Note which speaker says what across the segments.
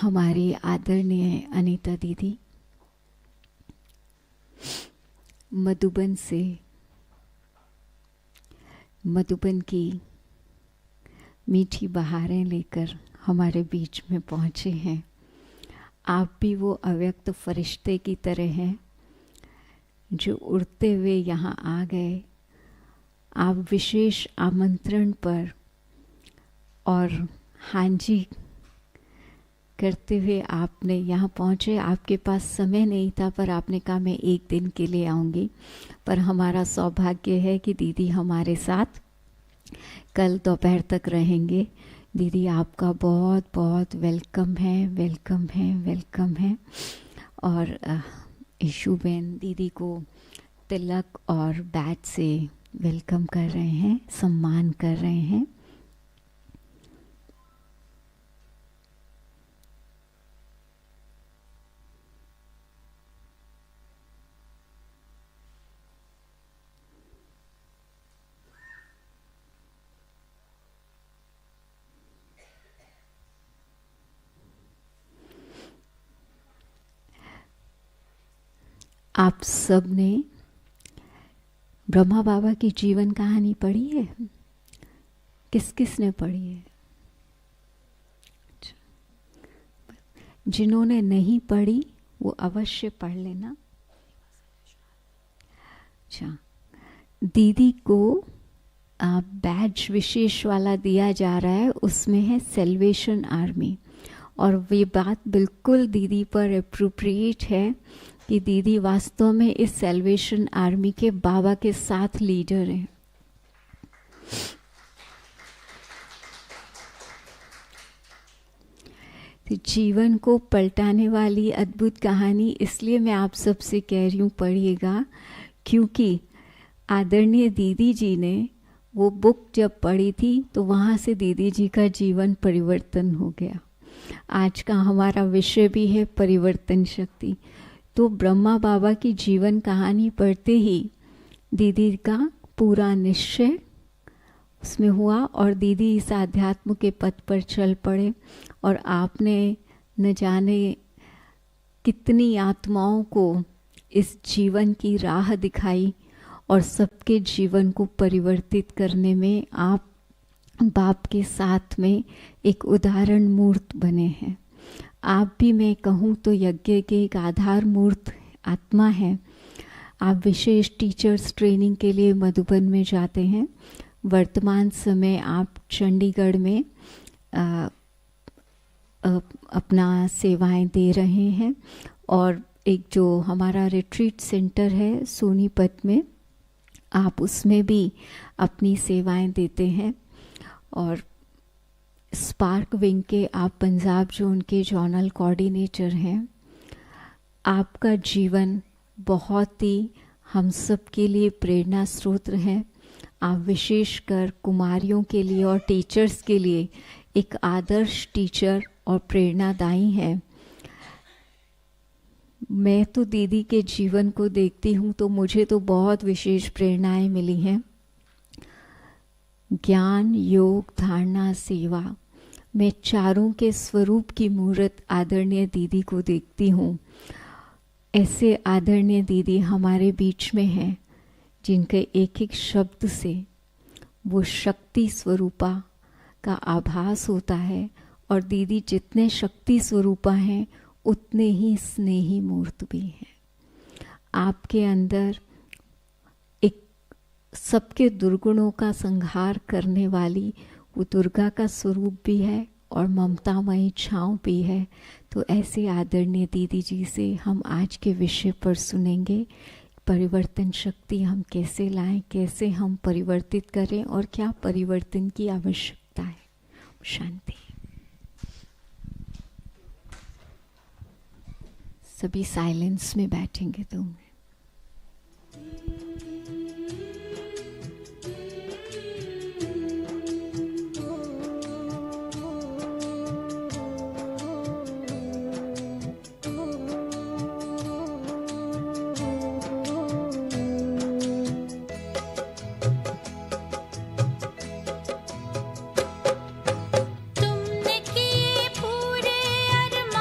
Speaker 1: हमारी आदरणीय अनीता दीदी मधुबन से, मधुबन की मीठी बहारें लेकर हमारे बीच में पहुँचे हैं। आप भी वो अव्यक्त फरिश्ते की तरह हैं जो उड़ते हुए यहाँ आ गए। आप विशेष आमंत्रण पर और हाँ जी करते हुए आपने यहाँ पहुँचे। आपके पास समय नहीं था पर आपने कहा मैं एक दिन के लिए आऊँगी। पर हमारा सौभाग्य है कि दीदी हमारे साथ कल दोपहर तक रहेंगे। दीदी आपका बहुत बहुत वेलकम है, वेलकम है, वेलकम है। और ईशू बहन दीदी को तिलक और बैच से वेलकम कर रहे हैं, सम्मान कर रहे हैं। आप सब ने ब्रह्मा बाबा की जीवन कहानी पढ़ी है? किस किस ने पढ़ी है? जिन्होंने नहीं पढ़ी वो अवश्य पढ़ लेना। अच्छा, दीदी को बैच विशेष वाला दिया जा रहा है, उसमें है सेल्वेशन आर्मी। और ये बात बिल्कुल दीदी पर अप्रोप्रिएट है कि दीदी वास्तव में इस सेल्वेशन आर्मी के बाबा के साथ लीडर हैं। तो जीवन को पलटाने वाली अद्भुत कहानी इसलिए मैं आप सबसे कह रही हूँ पढ़िएगा, क्योंकि आदरणीय दीदी जी ने वो बुक जब पढ़ी थी तो वहाँ से दीदी जी का जीवन परिवर्तन हो गया। आज का हमारा विषय भी है परिवर्तन शक्ति। तो ब्रह्मा बाबा की जीवन कहानी पढ़ते ही दीदी का पूरा निश्चय उसमें हुआ और दीदी इस आध्यात्म के पथ पर चल पड़े। और आपने न जाने कितनी आत्माओं को इस जीवन की राह दिखाई और सबके जीवन को परिवर्तित करने में आप बाप के साथ में एक उदाहरण मूर्त बने हैं। आप भी मैं कहूँ तो यज्ञ के एक आधार मूर्त आत्मा है। आप विशेष टीचर्स ट्रेनिंग के लिए मधुबन में जाते हैं। वर्तमान समय आप चंडीगढ़ में अपना सेवाएं दे रहे हैं और एक जो हमारा रिट्रीट सेंटर है सोनीपत में, आप उसमें भी अपनी सेवाएं देते हैं। और स्पार्क विंग के आप पंजाब जोन के जॉनल कोऑर्डिनेटर हैं। आपका जीवन बहुत ही हम सब के लिए प्रेरणा स्रोत है। आप विशेषकर कुमारियों के लिए और टीचर्स के लिए एक आदर्श टीचर और प्रेरणादायी हैं। मैं तो दीदी के जीवन को देखती हूँ तो मुझे तो बहुत विशेष प्रेरणाएं मिली हैं। ज्ञान, योग, धारणा, सेवा, मैं चारों के स्वरूप की मूर्त आदरणीय दीदी को देखती हूँ। ऐसे आदरणीय दीदी हमारे बीच में हैं जिनके एक एक शब्द से वो शक्ति स्वरूपा का आभास होता है। और दीदी जितने शक्ति स्वरूपा हैं उतने ही स्नेही मूर्त भी हैं। आपके अंदर एक सबके दुर्गुणों का संहार करने वाली वो दुर्गा का स्वरूप भी है और ममतामयी छाँव भी है। तो ऐसे आदरणीय दीदी जी से हम आज के विषय पर सुनेंगे। परिवर्तन शक्ति हम कैसे लाएं, कैसे हम परिवर्तित करें और क्या परिवर्तन की आवश्यकता है। शांति। सभी साइलेंस में बैठेंगे तो
Speaker 2: तुमने किए पूरे अरमान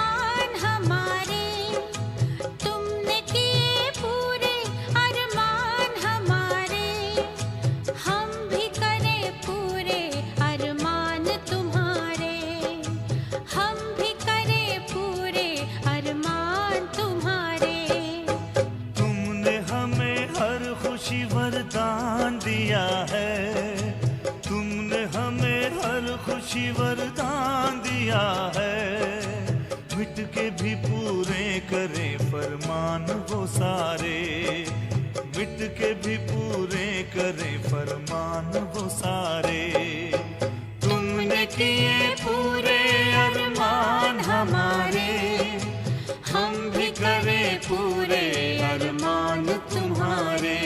Speaker 2: किए पूरे अरमान हमारे, हम भी करें पूरे अरमान तुम्हारे।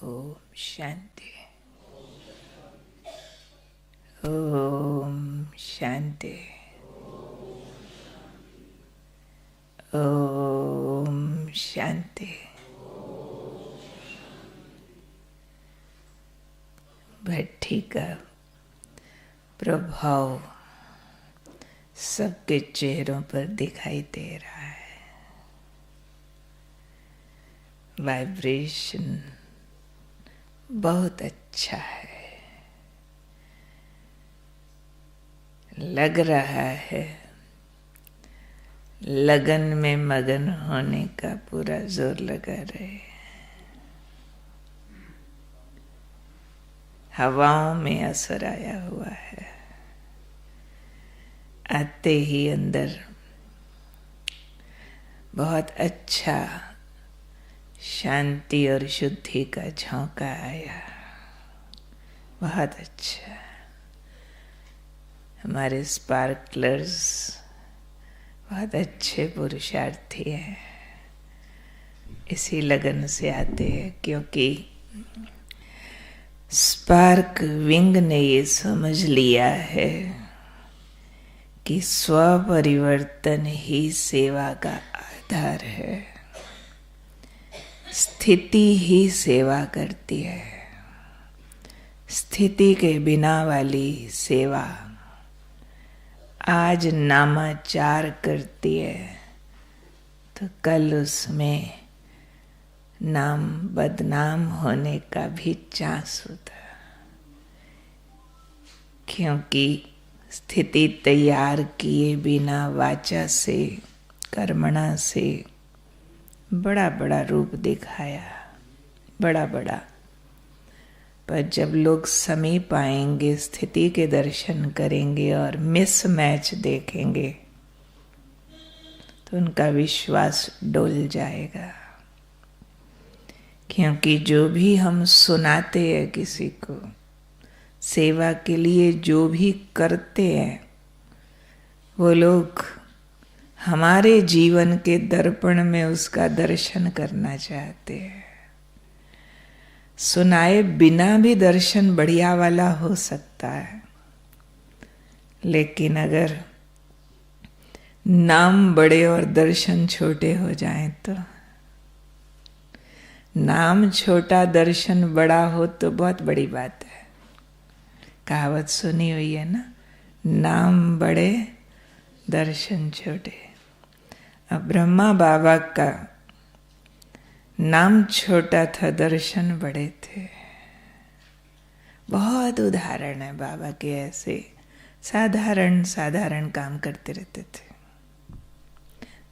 Speaker 3: ओम शांति। ओम शांति। ओम शांति। भट्टी का प्रभाव सबके चेहरों पर दिखाई दे रहा है। वाइब्रेशन बहुत अच्छा है, लग रहा है लगन में मगन होने का पूरा जोर लगा रहे। हवाओं में असर आया हुआ है। आते ही अंदर बहुत अच्छा शांति और शुद्धि का झोंका आया। बहुत अच्छा। हमारे स्पार्कलर्स बहुत अच्छे पुरुषार्थी हैं, इसी लगन से आते हैं, क्योंकि स्पार्क विंग ने ये समझ लिया है कि स्व परिवर्तन ही सेवा का आधार है। स्थिति ही सेवा करती है। स्थिति के बिना वाली सेवा आज नामाचार करती है तो कल उसमें नाम बदनाम होने का भी चांस होता है, क्योंकि स्थिति तैयार किए बिना वाचा से, कर्मणा से बड़ा बड़ा रूप दिखाया, बड़ा बड़ा। पर जब लोग समीप आएंगे, स्थिति के दर्शन करेंगे और मिसमैच देखेंगे तो उनका विश्वास डोल जाएगा। क्योंकि जो भी हम सुनाते हैं किसी को, सेवा के लिए जो भी करते हैं, वो लोग हमारे जीवन के दर्पण में उसका दर्शन करना चाहते हैं। सुनाए बिना भी दर्शन बढ़िया वाला हो सकता है, लेकिन अगर नाम बड़े और दर्शन छोटे हो जाएं तो, नाम छोटा दर्शन बड़ा हो तो बहुत बड़ी बात है। कहावत सुनी हुई है ना, नाम बड़े दर्शन छोटे। अब ब्रह्मा बाबा का नाम छोटा था, दर्शन बड़े थे। बहुत उदाहरण है बाबा के ऐसे, साधारण साधारण काम करते रहते थे।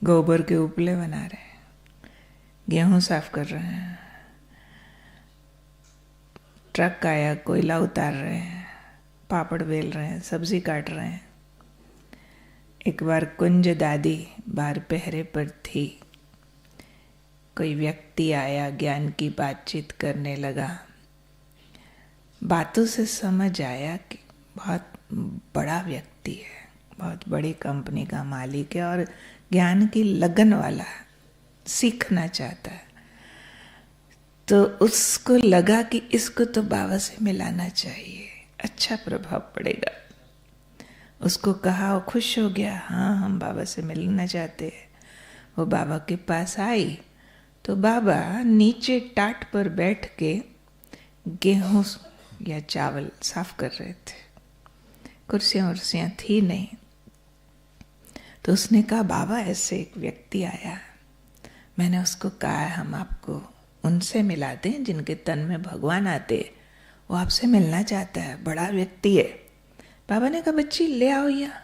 Speaker 3: गोबर के उपले बना रहे हैं, गेहूं साफ कर रहे हैं, ट्रक आया कोयला उतार रहे हैं, पापड़ बेल रहे हैं, सब्जी काट रहे हैं। एक बार कुंज दादी बाहर पहरे पर थी, कोई व्यक्ति आया, ज्ञान की बातचीत करने लगा। बातों से समझ आया कि बहुत बड़ा व्यक्ति है, बहुत बड़ी कंपनी का मालिक है और ज्ञान की लगन वाला है, सीखना चाहता है। तो उसको लगा कि इसको तो बाबा से मिलाना चाहिए, अच्छा प्रभाव पड़ेगा। उसको कहा, वो खुश हो गया, हाँ हम बाबा से मिलना चाहते हैं। वो बाबा के पास आई तो बाबा नीचे टाट पर बैठ के गेहूं या चावल साफ कर रहे थे। कुर्सियां उर्सियां थी नहीं। तो उसने कहा, बाबा ऐसे एक व्यक्ति आया, मैंने उसको कहा हम आपको उनसे मिला दें जिनके तन में भगवान आते, वो आपसे मिलना चाहता है, बड़ा व्यक्ति है। बाबा ने कहा, बच्ची ले आओ यहाँ।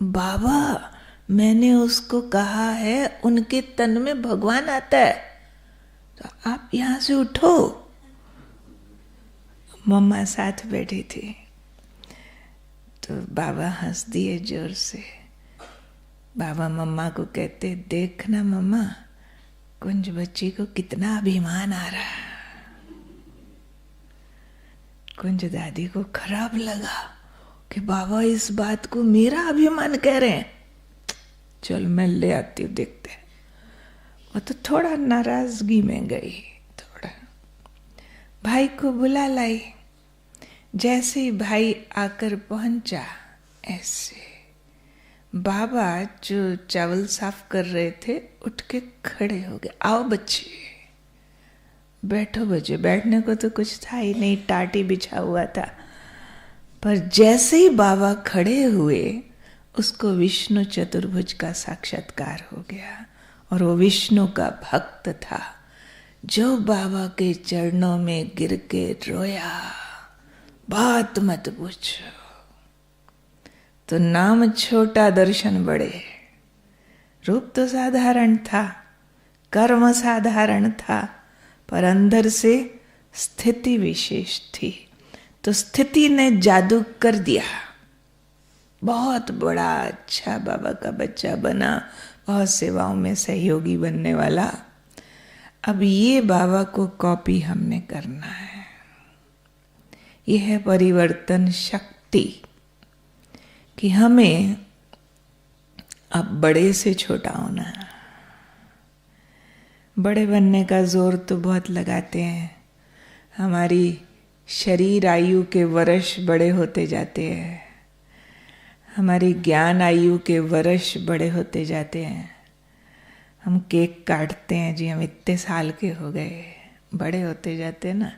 Speaker 3: बाबा मैंने उसको कहा है उनके तन में भगवान आता है, तो आप यहां से उठो। मम्मा साथ बैठी थी तो बाबा हंस दिए जोर से। बाबा मम्मा को कहते, देखना मम्मा कुंज बच्ची को कितना अभिमान आ रहा है। कुंज दादी को खराब लगा कि बाबा इस बात को मेरा अभिमान कह रहे हैं। चल मैं ले आती हूँ, देखते हैं। वो तो थोड़ा नाराजगी में गई, थोड़ा भाई को बुला लाई। जैसे ही भाई आकर पहुंचा, ऐसे बाबा जो चावल साफ कर रहे थे उठ के खड़े हो गए। आओ बच्चे बैठो। बच्चे बैठने को तो कुछ था ही नहीं, टाटी बिछा हुआ था। पर जैसे ही बाबा खड़े हुए, उसको विष्णु चतुर्भुज का साक्षात्कार हो गया। और वो विष्णु का भक्त था जो बाबा के चरणों में गिर के रोया, बात मत पूछो। तो नाम छोटा दर्शन बड़े। रूप तो साधारण था, कर्म साधारण था, पर अंदर से स्थिति विशेष थी। तो स्थिति ने जादू कर दिया। बहुत बड़ा अच्छा बाबा का बच्चा बना, बहुत सेवाओं में सहयोगी बनने वाला। अब ये बाबा को कॉपी हमने करना है। यह है परिवर्तन शक्ति कि हमें अब बड़े से छोटा होना है। बड़े बनने का जोर तो बहुत लगाते हैं, हमारी शरीर आयु के वर्ष बड़े होते जाते हैं, हमारी ज्ञान आयु के वर्ष बड़े होते जाते हैं। हम केक काटते हैं, जी हम इतने साल के हो गए, बड़े होते जाते हैं ना।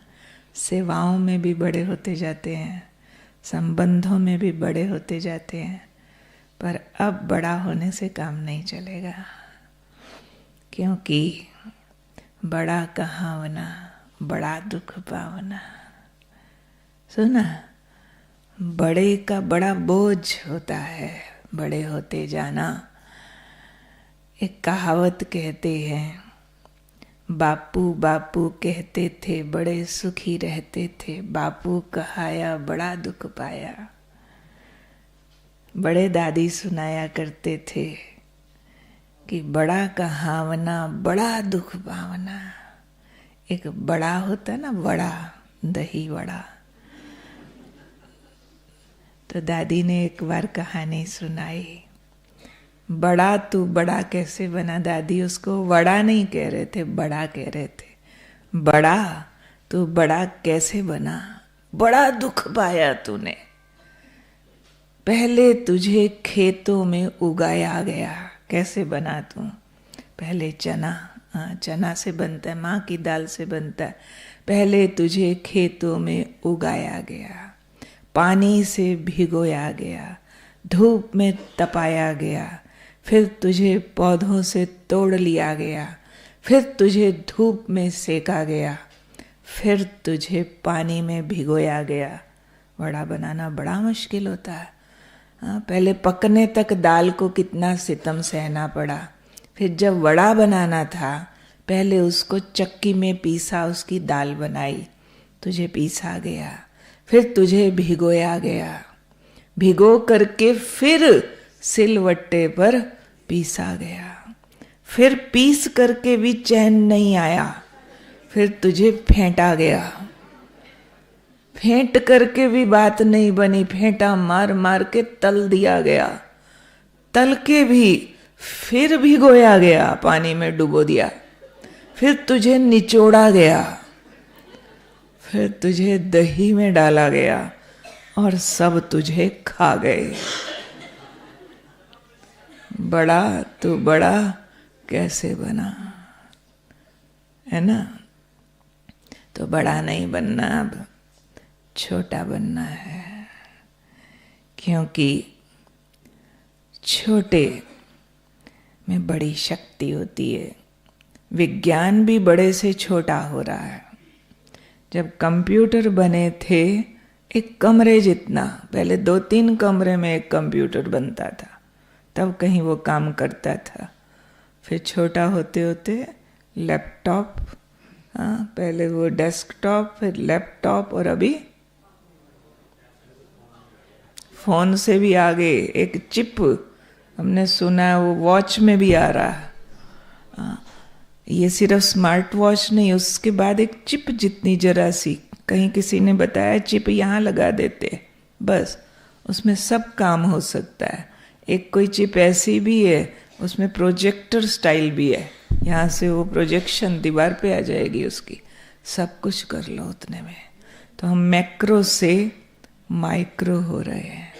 Speaker 3: सेवाओं में भी बड़े होते जाते हैं, संबंधों में भी बड़े होते जाते हैं। पर अब बड़ा होने से काम नहीं चलेगा, क्योंकि बड़ा कहावना, बड़ा दुख पावना। सुना, बड़े का बड़ा बोझ होता है बड़े होते जाना। एक कहावत कहते हैं, बापू बापू कहते थे बड़े सुखी रहते थे, बापू कहाया बड़ा दुख पाया। बड़े दादी सुनाया करते थे कि बड़ा कहावना बड़ा दुख पावना। एक बड़ा होता ना, वड़ा, दही वड़ा। तो दादी ने एक बार कहानी सुनाई। बड़ा तू बड़ा कैसे बना। दादी उसको वड़ा नहीं कह रहे थे, बड़ा कह रहे थे। बड़ा तू बड़ा कैसे बना, बड़ा दुख पाया तूने। पहले तुझे खेतों में उगाया गया। कैसे बना तू? पहले चना, चना से बनता है, माँ की दाल से बनता है। पहले तुझे खेतों में उगाया गया, पानी से भिगोया गया, धूप में तपाया गया, फिर तुझे पौधों से तोड़ लिया गया, फिर तुझे धूप में सेका गया, फिर तुझे पानी में भिगोया गया। वड़ा बनाना बड़ा मुश्किल होता है। पहले पकने तक दाल को कितना सितम सहना पड़ा। फिर जब वड़ा बनाना था, पहले उसको चक्की में पीसा, उसकी दाल बनाई, तुझे पीसा गया, फिर तुझे भिगोया गया, भिगो करके फिर सिलवट्टे पर पीसा गया, फिर पीस करके भी चैन नहीं आया, फिर तुझे फेंटा गया, फेंट करके भी बात नहीं बनी, फेंटा मार मार के तल दिया गया, तल के भी फिर भिगोया गया, पानी में डुबो दिया, फिर तुझे निचोड़ा गया, फिर तुझे दही में डाला गया और सब तुझे खा गए। बड़ा तू बड़ा कैसे बना, है ना? तो बड़ा नहीं बनना, अब छोटा बनना है, क्योंकि छोटे में बड़ी शक्ति होती है। विज्ञान भी बड़े से छोटा हो रहा है। जब कंप्यूटर बने थे एक कमरे जितना, पहले 2-3 कमरे में एक कंप्यूटर बनता था, तब कहीं वो काम करता था। फिर छोटा होते होते लैपटॉप, पहले वो डेस्कटॉप, फिर लैपटॉप, और अभी फोन से भी आगे एक चिप, हमने सुना है वो वॉच में भी आ रहा है। ये सिर्फ स्मार्ट वॉच नहीं, उसके बाद एक चिप जितनी जरा सी, कहीं किसी ने बताया चिप यहाँ लगा देते, बस उसमें सब काम हो सकता है। एक कोई चिप ऐसी भी है, उसमें प्रोजेक्टर स्टाइल भी है, यहाँ से वो प्रोजेक्शन दीवार पे आ जाएगी उसकी, सब कुछ कर लो उतने में। तो हम मैक्रो से माइक्रो हो रहे हैं।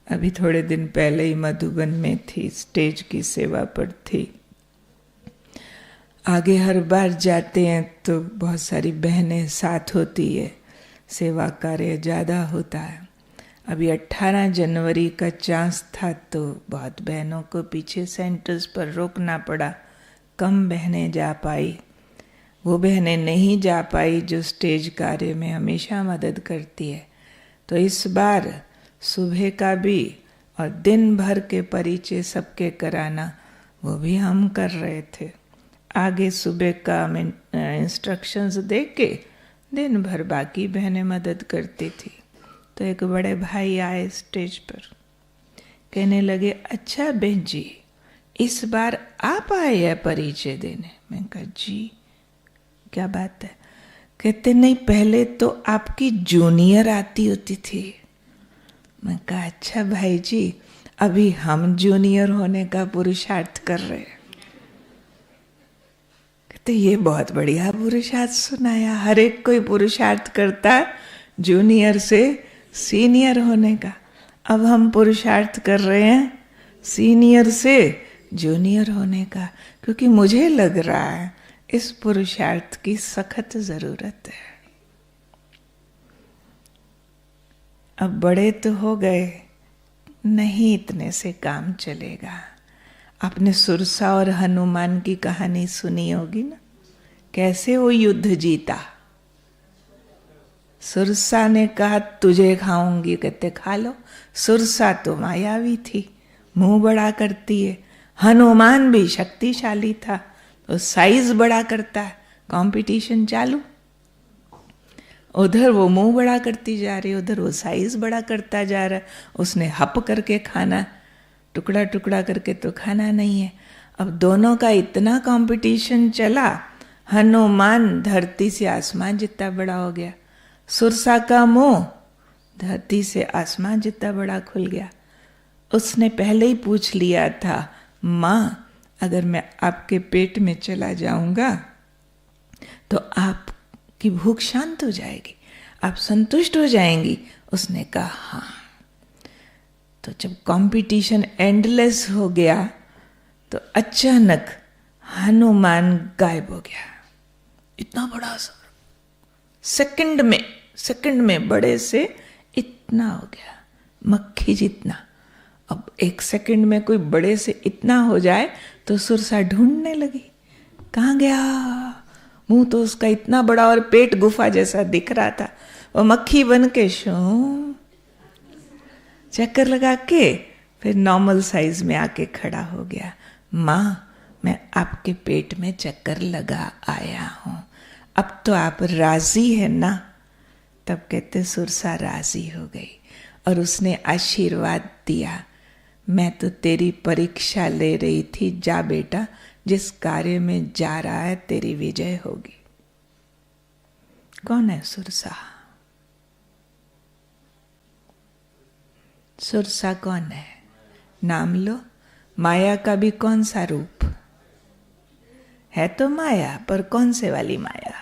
Speaker 3: अभी थोड़े दिन पहले ही मधुबन में थी, स्टेज की सेवा पर थी। आगे हर बार जाते हैं तो बहुत सारी बहनें साथ होती है, सेवा कार्य ज़्यादा होता है। अभी 18 जनवरी का चांस था तो बहुत बहनों को पीछे सेंटर्स पर रोकना पड़ा, कम बहनें जा पाई। वो बहनें नहीं जा पाई जो स्टेज कार्य में हमेशा मदद करती है। तो इस बार सुबह का भी और दिन भर के परिचय सबके कराना, वो भी हम कर रहे थे। आगे सुबह का इंस्ट्रक्शंस दे के दिन भर बाकी बहनें मदद करती थी। तो एक बड़े भाई आए स्टेज पर, कहने लगे, अच्छा बहन जी इस बार आप आए हैं परिचय देने? मैं कहा जी क्या बात है? कहते नहीं, पहले तो आपकी जूनियर आती होती थी। मैं कहा अच्छा भाई जी, अभी हम जूनियर होने का पुरुषार्थ कर रहे हैं। कहते ये बहुत बढ़िया पुरुषार्थ सुनाया, हर एक कोई पुरुषार्थ करता जूनियर से सीनियर होने का। अब हम पुरुषार्थ कर रहे हैं सीनियर से जूनियर होने का, क्योंकि मुझे लग रहा है इस पुरुषार्थ की सख्त जरूरत है। अब बड़े तो हो गए, नहीं इतने से काम चलेगा। आपने सुरसा और हनुमान की कहानी सुनी होगी ना, कैसे वो युद्ध जीता। सुरसा ने कहा तुझे खाऊंगी, कहते खा लो। सुरसा तो मायावी थी, मुंह बड़ा करती है। हनुमान भी शक्तिशाली था, तो साइज बड़ा करता है, कंपटीशन चालू। उधर वो मुंह बड़ा करती जा रही, उधर वो साइज बड़ा करता जा रहा है। उसने हप करके खाना, टुकड़ा टुकड़ा करके तो खाना नहीं है। अब दोनों का इतना कंपटीशन चला, हनुमान धरती से आसमान जितना बड़ा हो गया, सुरसा का मुंह धरती से आसमान जितना बड़ा खुल गया। उसने पहले ही पूछ लिया था, माँ अगर मैं आपके पेट में चला जाऊंगा तो आपकी भूख शांत हो जाएगी, आप संतुष्ट हो जाएंगी। उसने कहा हाँ। तो जब कंपटीशन एंडलेस हो गया तो अचानक हनुमान गायब हो गया। इतना बड़ा सा, सेकंड में बड़े से इतना हो गया, मक्खी जितना। अब 1 सेकंड में कोई बड़े से इतना हो जाए तो सुरसा ढूंढने लगी, कहाँ गया? मुंह तो उसका इतना बड़ा और पेट गुफा जैसा दिख रहा था। वो मक्खी बन के चक्कर लगा के फिर नॉर्मल साइज में आके खड़ा हो गया। माँ मैं आपके पेट में चक्कर लगा आया हूं, अब तो आप राजी है ना? तब कहते सुरसा राजी हो गई और उसने आशीर्वाद दिया, मैं तो तेरी परीक्षा ले रही थी, जा बेटा, जिस कार्य में जा रहा है तेरी विजय होगी। कौन है सुरसा? सुरसा कौन है? नाम लो। माया का भी कौन सा रूप है? तो माया, पर कौन से वाली माया?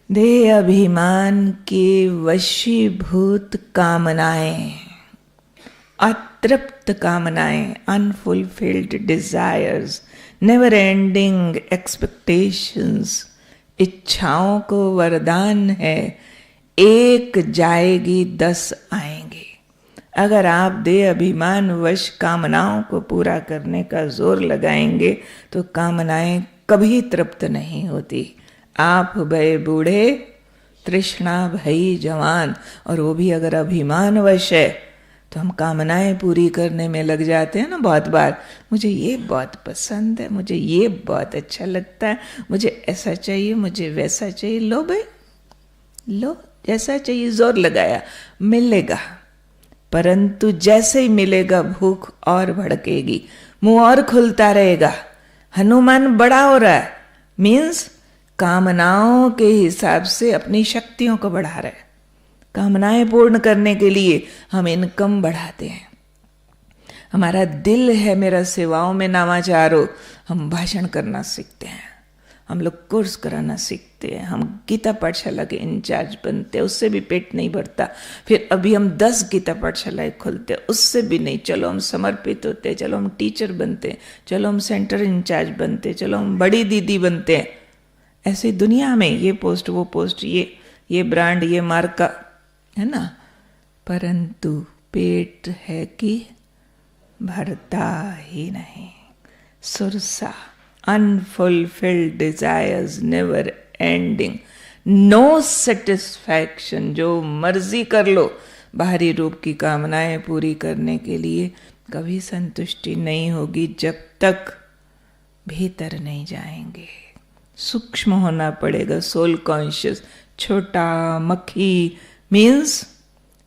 Speaker 3: देह अभिमान के वशीभूत कामनाएं, अतृप्त कामनाएं, unfulfilled desires, never ending expectations. इच्छाओं को वरदान है, 1 जाएगी 10 आएंगे। अगर आप देह अभिमान वश कामनाओं को पूरा करने का जोर लगाएंगे तो कामनाएं कभी तृप्त नहीं होती। आप भय बूढ़े, तृष्णा भई जवान। और वो भी अगर अभिमान वश है तो हम कामनाएं पूरी करने में लग जाते हैं ना बहुत बार। मुझे ये बहुत पसंद है, मुझे ये बहुत अच्छा लगता है, मुझे ऐसा चाहिए, मुझे वैसा चाहिए। लो भाई लो, जैसा चाहिए, जोर लगाया, मिलेगा। परंतु जैसे ही मिलेगा भूख और भड़केगी, मुंह और खुलता रहेगा। हनुमान बड़ा हो रहा है, मीन्स कामनाओं के हिसाब से अपनी शक्तियों को बढ़ा रहा है। कामनाएं पूर्ण करने के लिए हम इनकम बढ़ाते हैं। हमारा दिल है मेरा सेवाओं में नामाचार हो, हम भाषण करना सीखते हैं, हम लोग कोर्स कराना सीखते हैं, हम गीता पाठशाला के इंचार्ज बनते हैं, उससे भी पेट नहीं भरता। फिर अभी हम 10 गीता पाठशालाएं खोलते हैं, उससे भी नहीं। चलो हम समर्पित होते हैं, चलो हम टीचर बनते हैं, चलो हम सेंटर इंचार्ज बनते हैं, चलो हम बड़ी दीदी बनते हैं। ऐसे दुनिया में ये पोस्ट वो पोस्ट, ये ब्रांड, ये मार्का, है ना। परंतु पेट है कि भरता ही नहीं। Sursa, unfulfilled desires, never ending, no satisfaction. जो मर्जी कर लो, बाहरी रूप की कामनाएं पूरी करने के लिए कभी संतुष्टि नहीं होगी जब तक भीतर नहीं जाएंगे। सूक्ष्म होना पड़ेगा, सोल कॉन्शियस। छोटा मक्खी मीन्स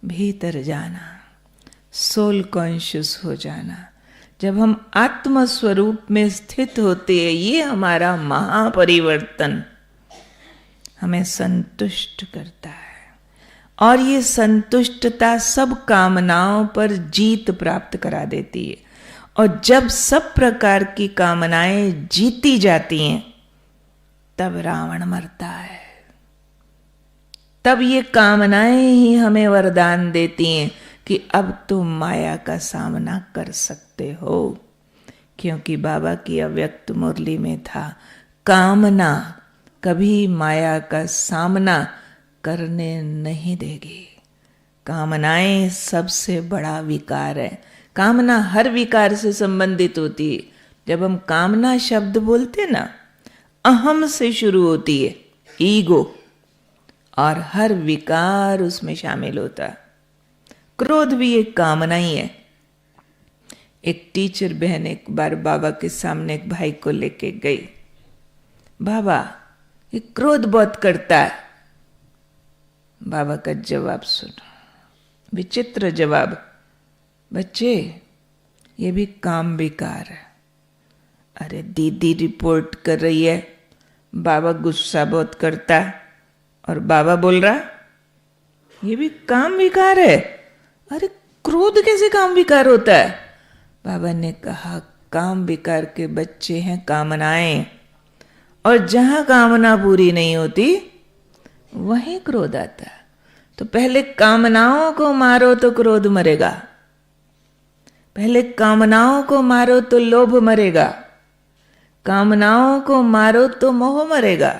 Speaker 3: भीतर जाना, सोल कॉन्शियस हो जाना। जब हम आत्म स्वरूप में स्थित होते हैं, ये हमारा महापरिवर्तन हमें संतुष्ट करता है। और ये संतुष्टता सब कामनाओं पर जीत प्राप्त करा देती है। और जब सब प्रकार की कामनाएं जीती जाती हैं, तब रावण मरता है। तब ये कामनाएं ही हमें वरदान देती हैं कि अब तुम माया का सामना कर सकते हो। क्योंकि बाबा की अव्यक्त मुरली में था, कामना कभी माया का सामना करने नहीं देगी। कामनाएं सबसे बड़ा विकार है। कामना हर विकार से संबंधित होती है। जब हम कामना शब्द बोलते ना, अहम से शुरू होती है, ईगो, और हर विकार उसमें शामिल होता है। क्रोध भी एक कामना ही है। एक टीचर बहन एक बार बाबा के सामने एक भाई को लेके गई, बाबा ये क्रोध बहुत करता है। बाबा का जवाब सुनो, विचित्र जवाब, बच्चे ये भी काम विकार है। अरे दीदी रिपोर्ट कर रही है, बाबा गुस्सा बहुत करता है, और बाबा बोल रहा ये भी काम विकार है। अरे क्रोध कैसे काम विकार होता है? बाबा ने कहा काम विकार के बच्चे हैं कामनाएं, और जहां कामना पूरी नहीं होती वहीं क्रोध आता है। तो पहले कामनाओं को मारो तो क्रोध मरेगा, पहले कामनाओं को मारो तो लोभ मरेगा, कामनाओं को मारो तो मोह मरेगा।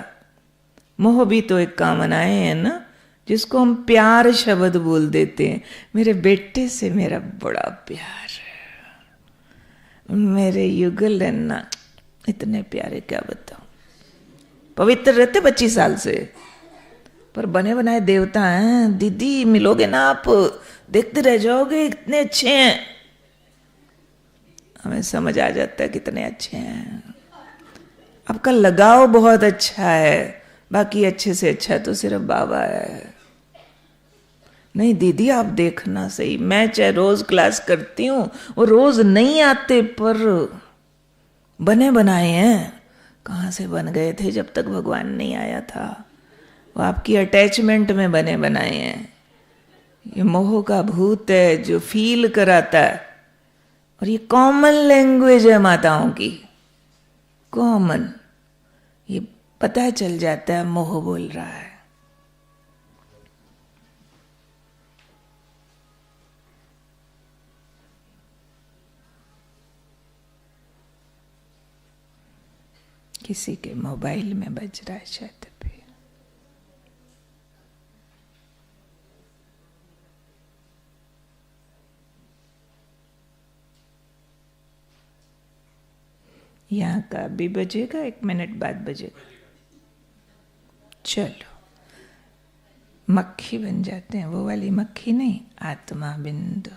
Speaker 3: मोह भी तो एक कामनाएं है ना, जिसको हम प्यार शब्द बोल देते हैं। मेरे बेटे से मेरा बड़ा प्यार है, मेरे युगल है ना, इतने प्यारे क्या बताऊं। पवित्र रहते 25 साल से, पर बने बनाए देवता हैं। दीदी मिलोगे ना आप, देखते रह जाओगे, इतने अच्छे हैं। हमें समझ आ जाता है कितने अच्छे हैं। आपका लगाव बहुत अच्छा है, बाकी अच्छे से अच्छा तो सिर्फ बाबा है। नहीं दीदी आप देखना सही, मैं चाहे रोज क्लास करती हूं, वो रोज नहीं आते, पर बने बनाए हैं। कहां से बन गए थे जब तक भगवान नहीं आया था? वो आपकी अटैचमेंट में बने बनाए हैं। ये मोह का भूत है जो फील कराता है, और ये कॉमन लैंग्वेज है माताओं की, कॉमन। ये पता चल जाता है मोह बोल रहा है। किसी के मोबाइल में बज रहा है शायद भी। यहाँ का भी बजेगा, 1 मिनट बाद बजेगा। चलो, मक्खी बन जाते हैं, वो वाली मक्खी नहीं, आत्मा बिंदु।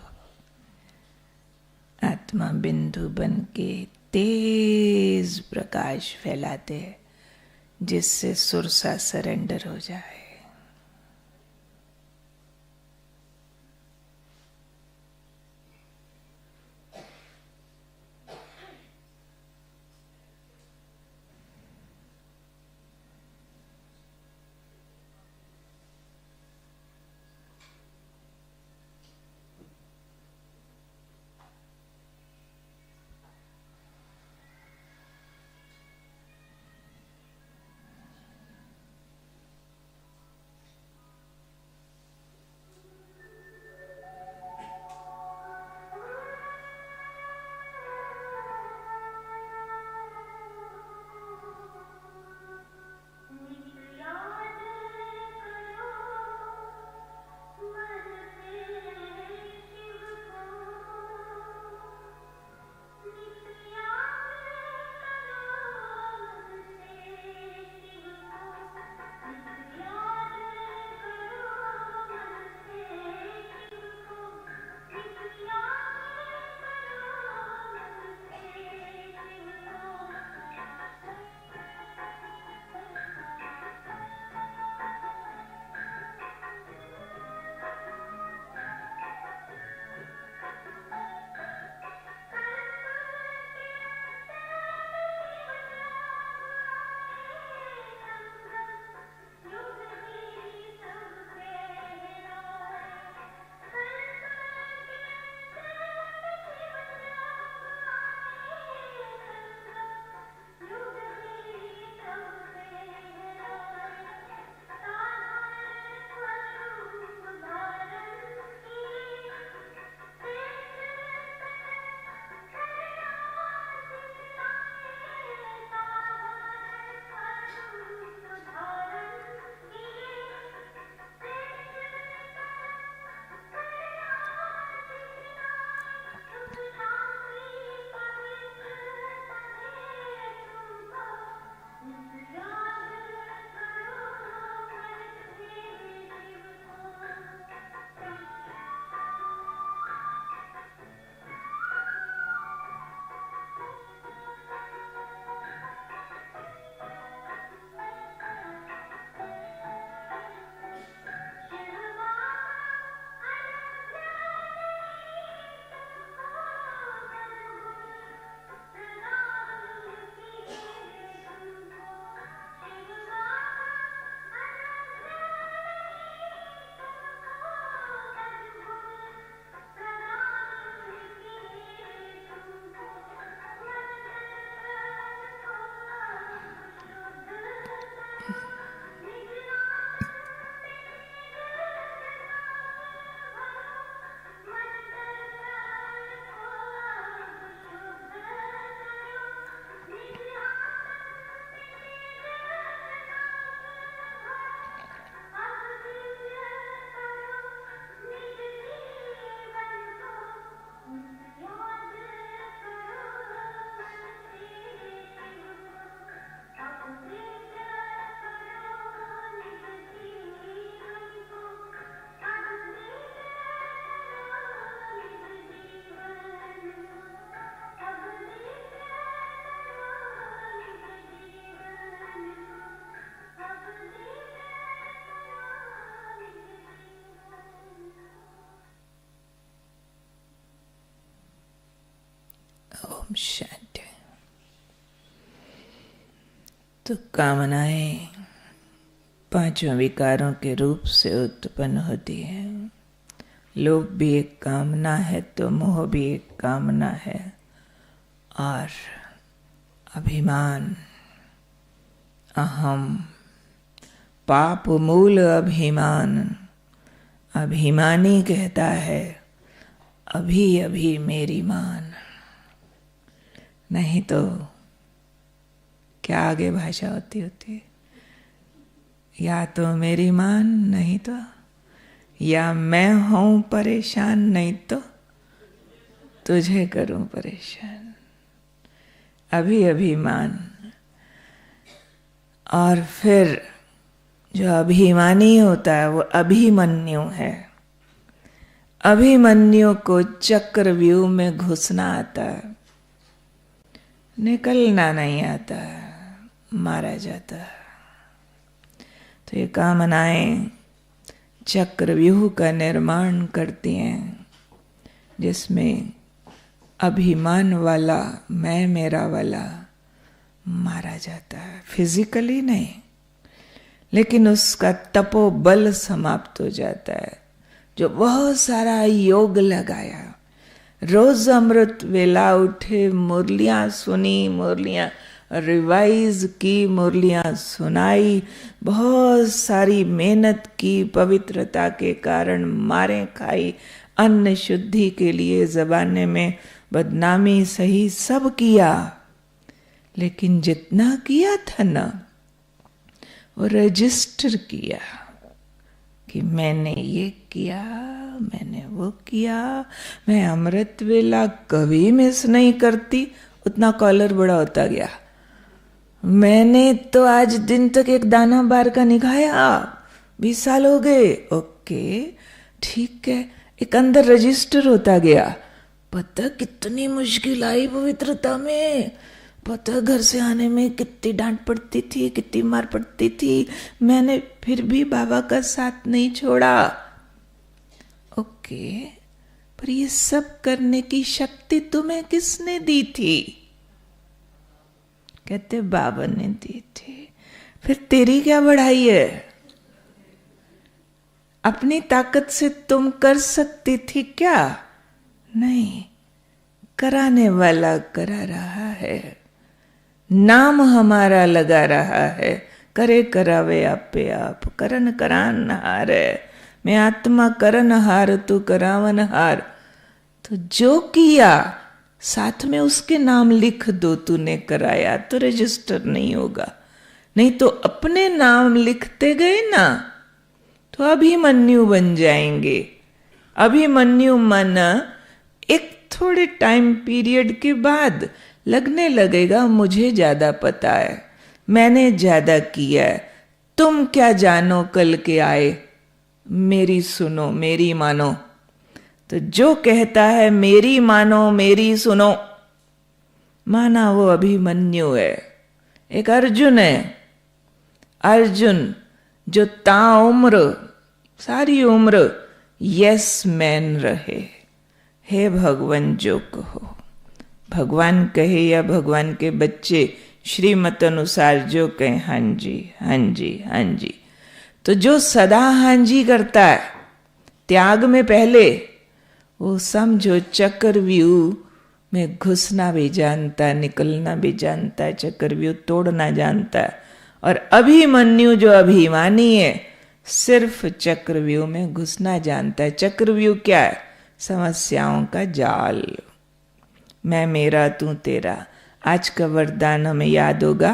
Speaker 3: आत्मा बिंदु बन के तेज प्रकाश फैलाते हैं, जिससे सुरसा सरेंडर हो जाए। ओम शांति। तो कामनाएं पांचों विकारों के रूप से उत्पन्न होती है। लोभ भी एक कामना है, तो मोह भी एक कामना है, और अभिमान, अहम, पाप मूल अभिमान। अभिमानी कहता है अभी अभी मेरी मान, नहीं तो क्या आगे भाषा होती या तो मेरी मान, नहीं तो या मैं हूं परेशान, नहीं तो तुझे करूं परेशान। अभी अभी मान। और फिर जो अभिमानी होता है वो अभिमन्यु है। अभिमन्यु को चक्रव्यूह में घुसना आता है, निकलना नहीं आता है, मारा जाता है। तो ये कामनाएं चक्रव्यूह का निर्माण करती हैं, जिसमें अभिमान वाला, मैं मेरा वाला मारा जाता है। फिजिकली नहीं, लेकिन उसका तपोबल समाप्त हो जाता है। जो बहुत सारा योग लगाया, रोज अमृत वेला उठे, मुरलियां सुनी, मुरलियां रिवाइज की, मुरलियां सुनाई, बहुत सारी मेहनत की, पवित्रता के कारण मारें खाई, अन्न शुद्धि के लिए ज़बाने में बदनामी सही, सब किया। लेकिन जितना किया था ना, वो रजिस्टर किया कि मैंने ये किया, मैंने वो किया, मैं अमृत वेला कभी मिस नहीं करती। उतना कॉलर बड़ा होता गया। मैंने तो आज दिन तक एक दाना बार का नहीं खाया, 20 साल हो गए। ओके ठीक है, एक अंदर रजिस्टर होता गया। पता कितनी मुश्किल आई पवित्रता में, पता घर से आने में कितनी डांट पड़ती थी, कितनी मार पड़ती थी, मैंने फिर भी बाबा का साथ नहीं छोड़ा। ओके, पर ये सब करने की शक्ति तुम्हें किसने दी थी? कहते बाबा ने दी थी। फिर तेरी क्या बढ़ाई है? अपनी ताकत से तुम कर सकती थी क्या? नहीं, कराने वाला करा रहा है, नाम हमारा लगा रहा है। करे करावे आपे आप, करन करान हार है। मैं आत्मा करन हार, तू करावन हार। तो जो किया साथ में उसके नाम लिख दो, तूने कराया तो रजिस्टर नहीं होगा। नहीं तो अपने नाम लिखते गए ना तो अभिमन्यु बन जाएंगे। अभिमन्यु मन एक थोड़े टाइम पीरियड के बाद लगने लगेगा मुझे ज्यादा पता है, मैंने ज्यादा किया है, तुम क्या जानो कल के आए, मेरी सुनो, मेरी मानो। तो जो कहता है मेरी मानो, मेरी सुनो, माना वो अभिमन्यु है। एक अर्जुन है, अर्जुन जो ताउम्र, सारी उम्र यस मैन रहे। हे भगवान जो कहो, भगवान कहे या भगवान के बच्चे श्रीमत अनुसार जो कहे हाँ जी, हाँ जी, हाँ जी। तो जो सदा हाँ जी करता है त्याग में पहले, वो समझो चक्रव्यूह में घुसना भी जानता है, निकलना भी जानता है, चक्रव्यूह तोड़ना जानता है। और अभिमन्यु जो अभिमानी है, सिर्फ चक्रव्यूह में घुसना जानता है। चक्रव्यूह क्या है? समस्याओं का जाल। मैं मेरा, तू तेरा। आज का वरदान हमें याद होगा,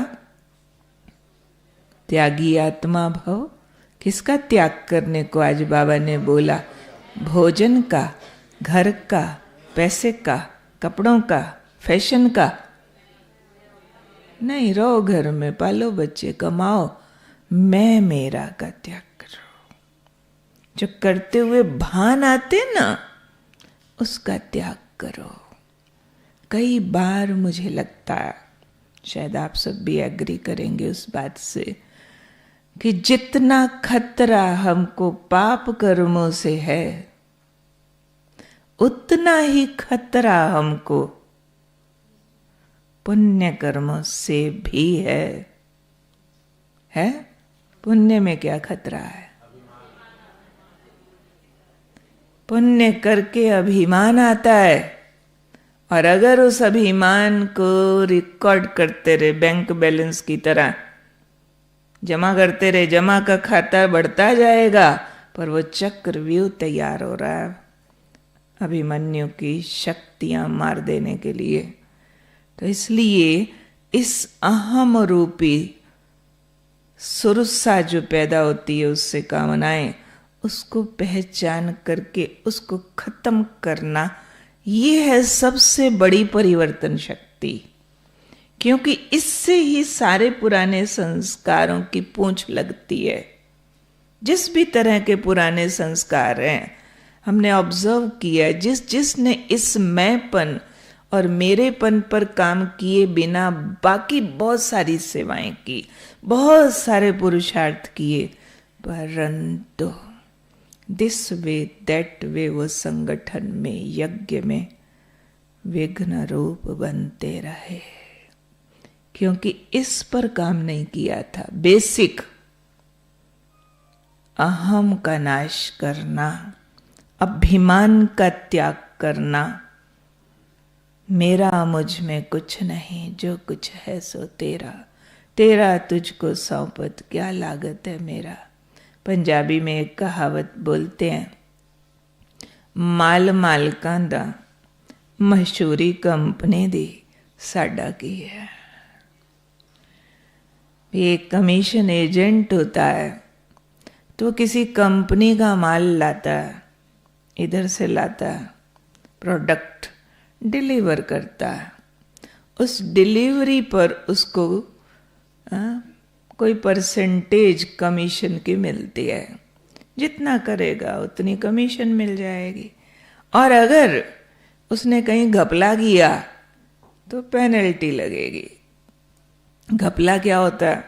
Speaker 3: त्यागी आत्मा भव। किसका त्याग करने को आज बाबा ने बोला? भोजन का, घर का, पैसे का, कपड़ों का, फैशन का नहीं। रहो घर में, पालो बच्चे, कमाओ। मैं मेरा का त्याग करो। जो करते हुए भान आते ना, उसका त्याग करो। कई बार मुझे लगता है, शायद आप सब भी एग्री करेंगे उस बात से, कि जितना खतरा हमको पाप कर्मों से है, उतना ही खतरा हमको पुण्य कर्मों से भी है? पुण्य में क्या खतरा है? पुण्य करके अभिमान आता है, और अगर उस अभिमान को रिकॉर्ड करते रहे बैंक बैलेंस की तरह, जमा करते रहे, जमा का खाता बढ़ता जाएगा, पर वो चक्रव्यूह तैयार हो रहा है अभिमन्यु की शक्तियां मार देने के लिए। तो इसलिए इस अहम रूपी सुरसा जो पैदा होती है, उससे कामनाएं, उसको पहचान करके उसको खत्म करना, ये है सबसे बड़ी परिवर्तन शक्ति। क्योंकि इससे ही सारे पुराने संस्कारों की पूंछ लगती है। जिस भी तरह के पुराने संस्कार हैं, हमने ऑब्जर्व किया, जिसने इस मैंपन और मेरेपन पर काम किए बिना बाकी बहुत सारी सेवाएं की, बहुत सारे पुरुषार्थ किए, परंतु दिस वे दैट वे वो संगठन में, यज्ञ में विघ्न रूप बनते रहे। क्योंकि इस पर काम नहीं किया था। बेसिक अहम का नाश करना, अभिमान का त्याग करना, मेरा मुझ में कुछ नहीं, जो कुछ है सो तेरा, तेरा तुझको सौंपत क्या लागत है मेरा। पंजाबी में एक कहावत बोलते हैं, माल मालकां दा मशहूरी कंपनी दी साडा की है। एक कमीशन एजेंट होता है, तो किसी कंपनी का माल लाता है, इधर से लाता है, प्रोडक्ट डिलीवर करता है। उस डिलीवरी पर उसको कोई परसेंटेज कमीशन की मिलती है। जितना करेगा उतनी कमीशन मिल जाएगी। और अगर उसने कहीं घपला किया तो पेनल्टी लगेगी। घपला क्या होता है?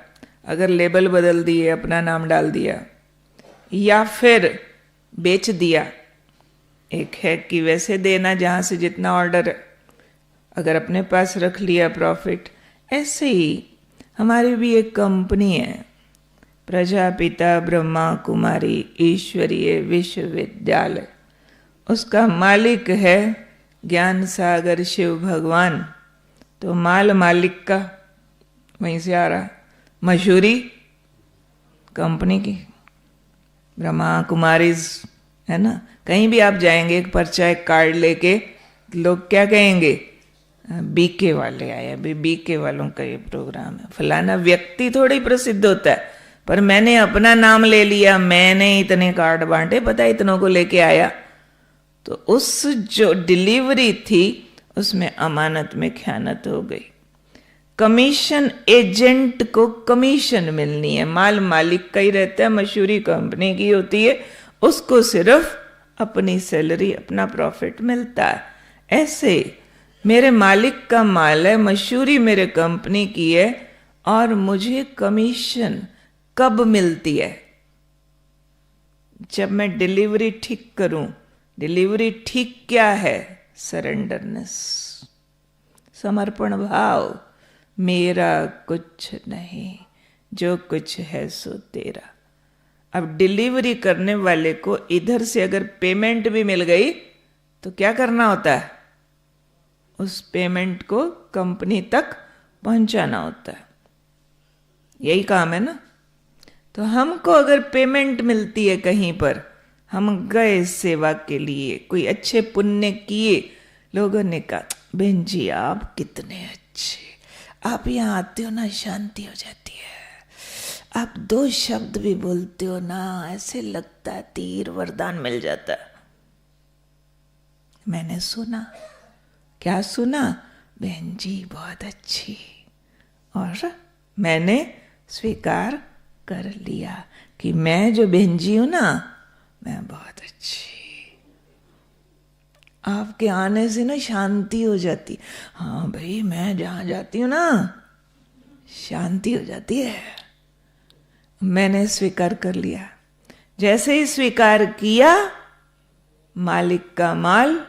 Speaker 3: अगर लेबल बदल दिए, अपना नाम डाल दिया, या फिर बेच दिया। एक है कि वैसे देना जहां से जितना ऑर्डर है, अगर अपने पास रख लिया प्रॉफिट। ऐसे ही हमारी भी एक कंपनी है, प्रजापिता ब्रह्मा कुमारी ईश्वरीय विश्वविद्यालय। उसका मालिक है ज्ञान सागर शिव भगवान। तो माल मालिक का वहीं से आ रहा, मशहूरी कंपनी की, ब्रह्मा कुमारीज, है ना। कहीं भी आप जाएंगे, एक पर्चा, एक कार्ड लेके, लोग क्या कहेंगे? बीके वाले आए, अभी बीके वालों का ये प्रोग्राम है। फलाना व्यक्ति थोड़ी प्रसिद्ध होता है, पर मैंने अपना नाम ले लिया, मैंने इतने कार्ड बांटे, पता इतनों को लेके आया। तो उस जो डिलीवरी थी उसमें अमानत में ख़यानत हो गई। कमीशन एजेंट को कमीशन मिलनी है, माल मालिक का ही रहता है, मशहूरी कंपनी की होती है, उसको सिर्फ अपनी सैलरी, अपना प्रॉफिट मिलता है। ऐसे मेरे मालिक का माल है, मशहूरी मेरे कंपनी की है, और मुझे कमीशन कब मिलती है? जब मैं डिलीवरी ठीक करूं। डिलीवरी ठीक क्या है? सरेंडरनेस, समर्पण भाव। मेरा कुछ नहीं, जो कुछ है सो तेरा। अब डिलीवरी करने वाले को इधर से अगर पेमेंट भी मिल गई तो क्या करना होता है? उस पेमेंट को कंपनी तक पहुंचाना होता है। यही काम है ना। तो हमको अगर पेमेंट मिलती है कहीं पर, हम गए सेवा के लिए, कोई अच्छे पुण्य किए, लोगों ने कहा, बहन जी आप कितने अच्छे, आप यहाँ आते हो ना, शांति हो जाती है। आप 2 शब्द भी बोलते हो ना, ऐसे लगता है तीर वरदान मिल जाता है। मैंने सुना। क्या सुना? बहन जी बहुत अच्छी। और मैंने स्वीकार कर लिया कि मैं जो बहन जी हूं ना, मैं बहुत अच्छी। आपके आने से ना शांति हो जाती। हाँ भाई, मैं जहां जाती हूं ना शांति हो जाती है। मैंने स्वीकार कर लिया। जैसे ही स्वीकार किया, मालिक का माल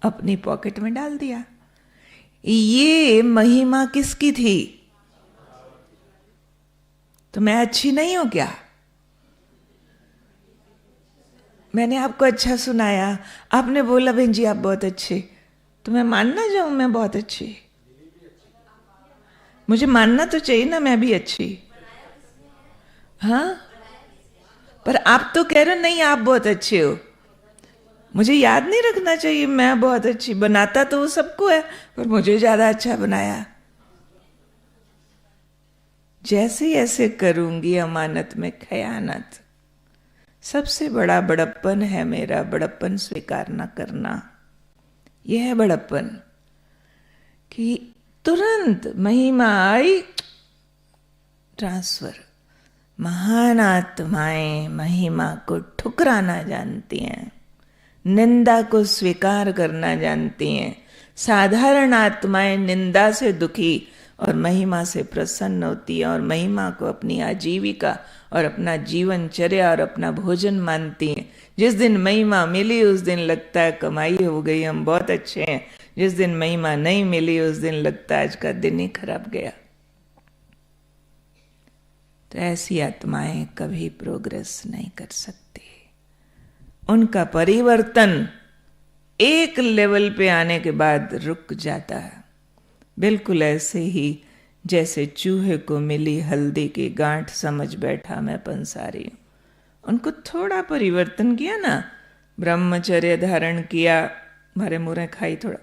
Speaker 3: अपनी पॉकेट में डाल दिया। ये महिमा किसकी थी? तो मैं अच्छी नहीं हूं क्या? मैंने आपको अच्छा सुनाया, आपने बोला बहन जी आप बहुत अच्छे, तो मैं मानना जाऊं मैं बहुत अच्छी? मुझे मानना तो चाहिए ना मैं भी अच्छी। हाँ, पर आप तो कह रहे हो नहीं आप बहुत अच्छे हो। मुझे याद नहीं रखना चाहिए मैं बहुत अच्छी? बनाता तो वो सबको है, पर मुझे ज्यादा अच्छा बनाया। जैसे ऐसे करूंगी अमानत में खयानत। सबसे बड़ा बड़प्पन है मेरा, बड़प्पन स्वीकार न करना। यह है बड़प्पन कि तुरंत महिमा आई, ट्रांसफर। महान आत्माएं महिमा को ठुकराना जानती हैं, निंदा को स्वीकार करना जानती हैं। साधारण आत्माएं निंदा से दुखी और महिमा से प्रसन्न होती है, और महिमा को अपनी आजीविका और अपना जीवनचर्या और अपना भोजन मानती हैं। जिस दिन महिमा मिली उस दिन लगता है कमाई हो गई, हम बहुत अच्छे हैं। जिस दिन महिमा नहीं मिली उस दिन लगता है आज का दिन ही खराब गया। तो ऐसी आत्माएं कभी प्रोग्रेस नहीं कर सकती। उनका परिवर्तन एक लेवल पे आने के बाद रुक जाता है। बिल्कुल ऐसे ही जैसे चूहे को मिली हल्दी की गांठ, समझ बैठा मैं पंसारी हूं। उनको थोड़ा परिवर्तन किया ना, ब्रह्मचर्य धारण किया, मारे मुरे खाई, थोड़ा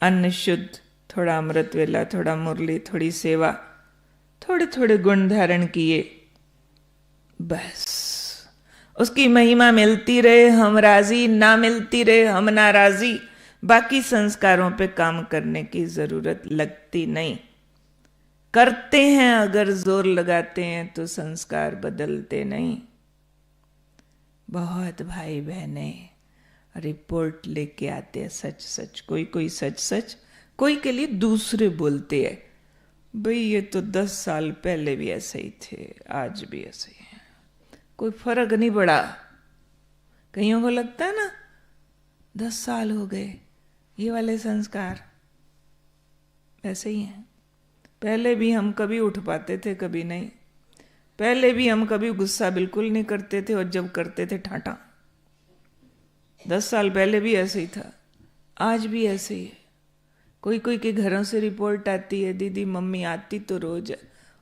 Speaker 3: अन्न शुद्ध, थोड़ा अमृत वेला, थोड़ा मुरली, थोड़ी सेवा, थोड़े थोड़े गुण धारण किए, बस उसकी महिमा मिलती रहे हम राजी, ना मिलती रहे हम नाराजी। बाकी संस्कारों पे काम करने की जरूरत लगती नहीं। करते हैं अगर जोर लगाते हैं तो संस्कार बदलते नहीं। बहुत भाई बहने रिपोर्ट लेके आते हैं सच सच, कोई सच सच, कोई के लिए दूसरे बोलते हैं भाई ये तो 10 साल पहले भी ऐसे ही थे, आज भी ऐसे ही हैं, कोई फर्क नहीं पड़ा। कईयों को लगता है ना 10 साल हो गए, ये वाले संस्कार वैसे ही हैं। पहले भी हम कभी उठ पाते थे कभी नहीं, पहले भी हम कभी गुस्सा बिल्कुल नहीं करते थे, और जब करते थे ठाटा। 10 साल पहले भी ऐसे ही था, आज भी ऐसे ही है। कोई के घरों से रिपोर्ट आती है, दीदी मम्मी आती तो रोज है,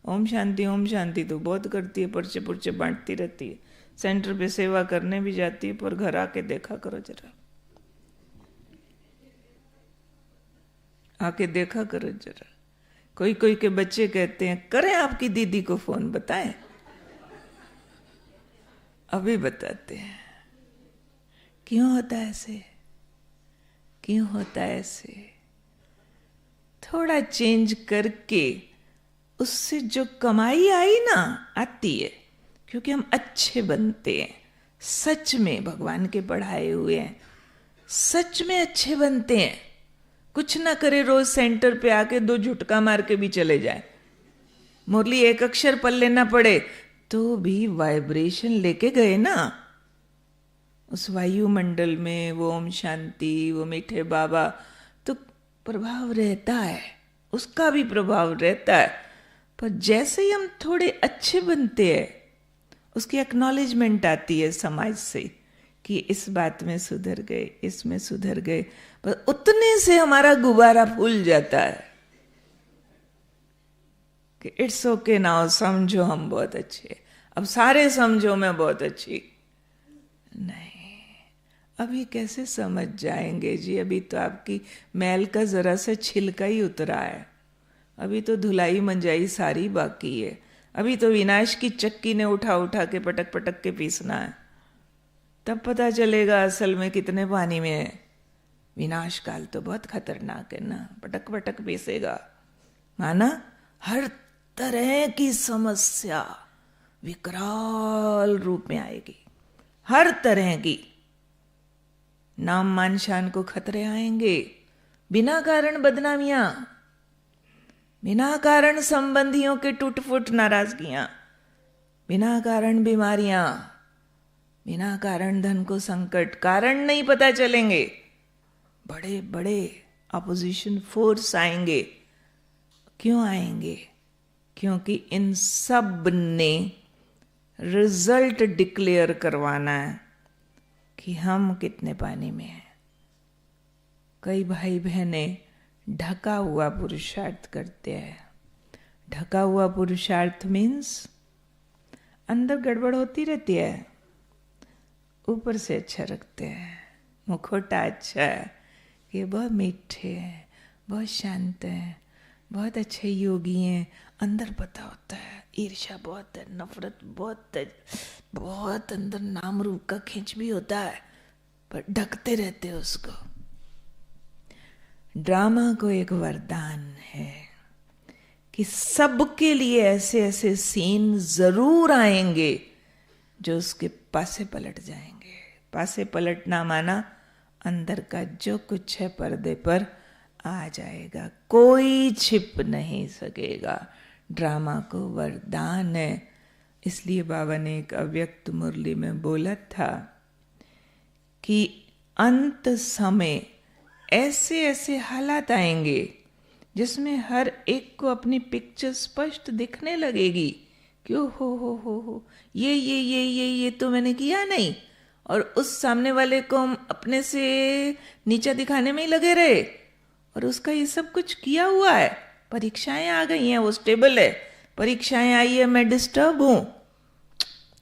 Speaker 3: ओम शांति तो बहुत करती है, पर्चे पुर्चे बांटती रहती है, सेंटर पे सेवा करने भी जाती है, पर घर आके देखा करो जरा, आके देखा करो जरा। कोई के बच्चे कहते हैं करें आपकी दीदी को फोन, बताएं, अभी बताते हैं। क्यों होता है ऐसे? क्यों होता है ऐसे? थोड़ा चेंज करके उससे जो कमाई आई ना, आती है क्योंकि हम अच्छे बनते हैं, सच में भगवान के पढ़ाए हुए हैं, सच में अच्छे बनते हैं। कुछ ना करे, रोज सेंटर पे आके 2 झुटका मार के भी चले जाए, मुरली एक अक्षर पल्ले ना पड़े तो भी वाइब्रेशन लेके गए ना उस वायुमंडल में, वो ओम शांति, वो मीठे बाबा, तो प्रभाव रहता है, उसका भी प्रभाव रहता है। पर जैसे ही हम थोड़े अच्छे बनते हैं उसकी एक्नॉलेजमेंट आती है समाज से कि इस बात में सुधर गए, इसमें सुधर गए, पर उतने से हमारा गुब्बारा फूल जाता है कि इट्स ओके नाउ, समझो हम बहुत अच्छे, अब सारे समझो मैं बहुत अच्छी। नहीं, अभी कैसे समझ जाएंगे जी? अभी तो आपकी मैल का जरा सा छिलका ही उतरा है, अभी तो धुलाई मंजाई सारी बाकी है, अभी तो विनाश की चक्की ने उठा उठा के पटक पटक के पीसना है, तब पता चलेगा असल में कितने पानी में है। विनाश काल तो बहुत खतरनाक है ना, पटक पटक पीसेगा, माना हर तरह की समस्या विकराल रूप में आएगी, हर तरह की। नाम मान शान को खतरे आएंगे, बिना कारण बदनामियां, बिना कारण संबंधियों के टूट फूट नाराजगियां, बिना कारण बीमारियां, बिना कारण धन को संकट, कारण नहीं पता चलेंगे। बड़े बड़े ऑपोजिशन फोर्स आएंगे। क्यों आएंगे? क्योंकि इन सब ने रिजल्ट डिक्लेयर करवाना है कि हम कितने पानी में हैं। कई भाई बहनें ढका हुआ पुरुषार्थ करते हैं। ढका हुआ पुरुषार्थ मीन्स अंदर गड़बड़ होती रहती है, ऊपर से अच्छा रखते हैं, मुखौटा अच्छा है कि बहुत मीठे हैं, बहुत शांत हैं, बहुत अच्छे योगी हैं। अंदर पता होता है ईर्ष्या बहुत है, नफरत बहुत है, बहुत अंदर नाम रूप का खींच भी होता है, पर ढकते रहते हैं उसको। ड्रामा को एक वरदान है कि सबके लिए ऐसे ऐसे सीन जरूर आएंगे जो उसके पासे पलट जाएंगे। पासे पलटना माना अंदर का जो कुछ है पर्दे पर आ जाएगा, कोई छिप नहीं सकेगा। ड्रामा को वरदान है। इसलिए बाबा ने एक अव्यक्त मुरली में बोला था कि अंत समय ऐसे ऐसे हालात आएंगे जिसमें हर एक को अपनी पिक्चर स्पष्ट दिखने लगेगी कि हो ये तो मैंने किया नहीं, और उस सामने वाले को हम अपने से नीचा दिखाने में ही लगे रहे, और उसका ये सब कुछ किया हुआ है। परीक्षाएं आ गई हैं, वो स्टेबल है, परीक्षाएं आई है, मैं डिस्टर्ब हूं।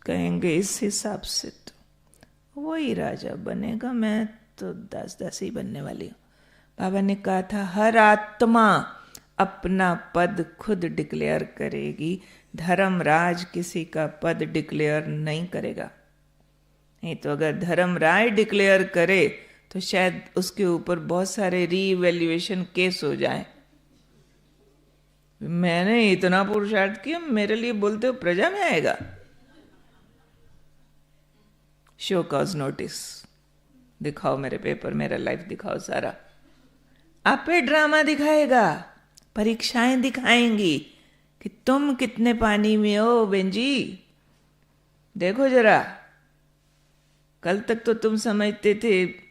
Speaker 3: कहेंगे इस हिसाब से तो वही राजा बनेगा, मैं तो दास ही बनने वाली हूँ। बाबा ने कहा था हर आत्मा अपना पद खुद डिक्लेयर करेगी, धर्मराज किसी का पद डिक्लेयर नहीं करेगा। नहीं तो अगर धर्मराज डिक्लेयर करे तो शायद उसके ऊपर बहुत सारे रीइवैल्यूएशन केस हो जाए। मैंने इतना पुरुषार्थ किया, मेरे लिए बोलते हो प्रजा में आएगा। शो कॉज नोटिस दिखाओ, मेरे पेपर, मेरा लाइफ दिखाओ सारा। आप पे ड्रामा दिखाएगा, परीक्षाएं दिखाएंगी कि तुम कितने पानी में हो बेन जी। देखो जरा, कल तक तो तुम समझते थे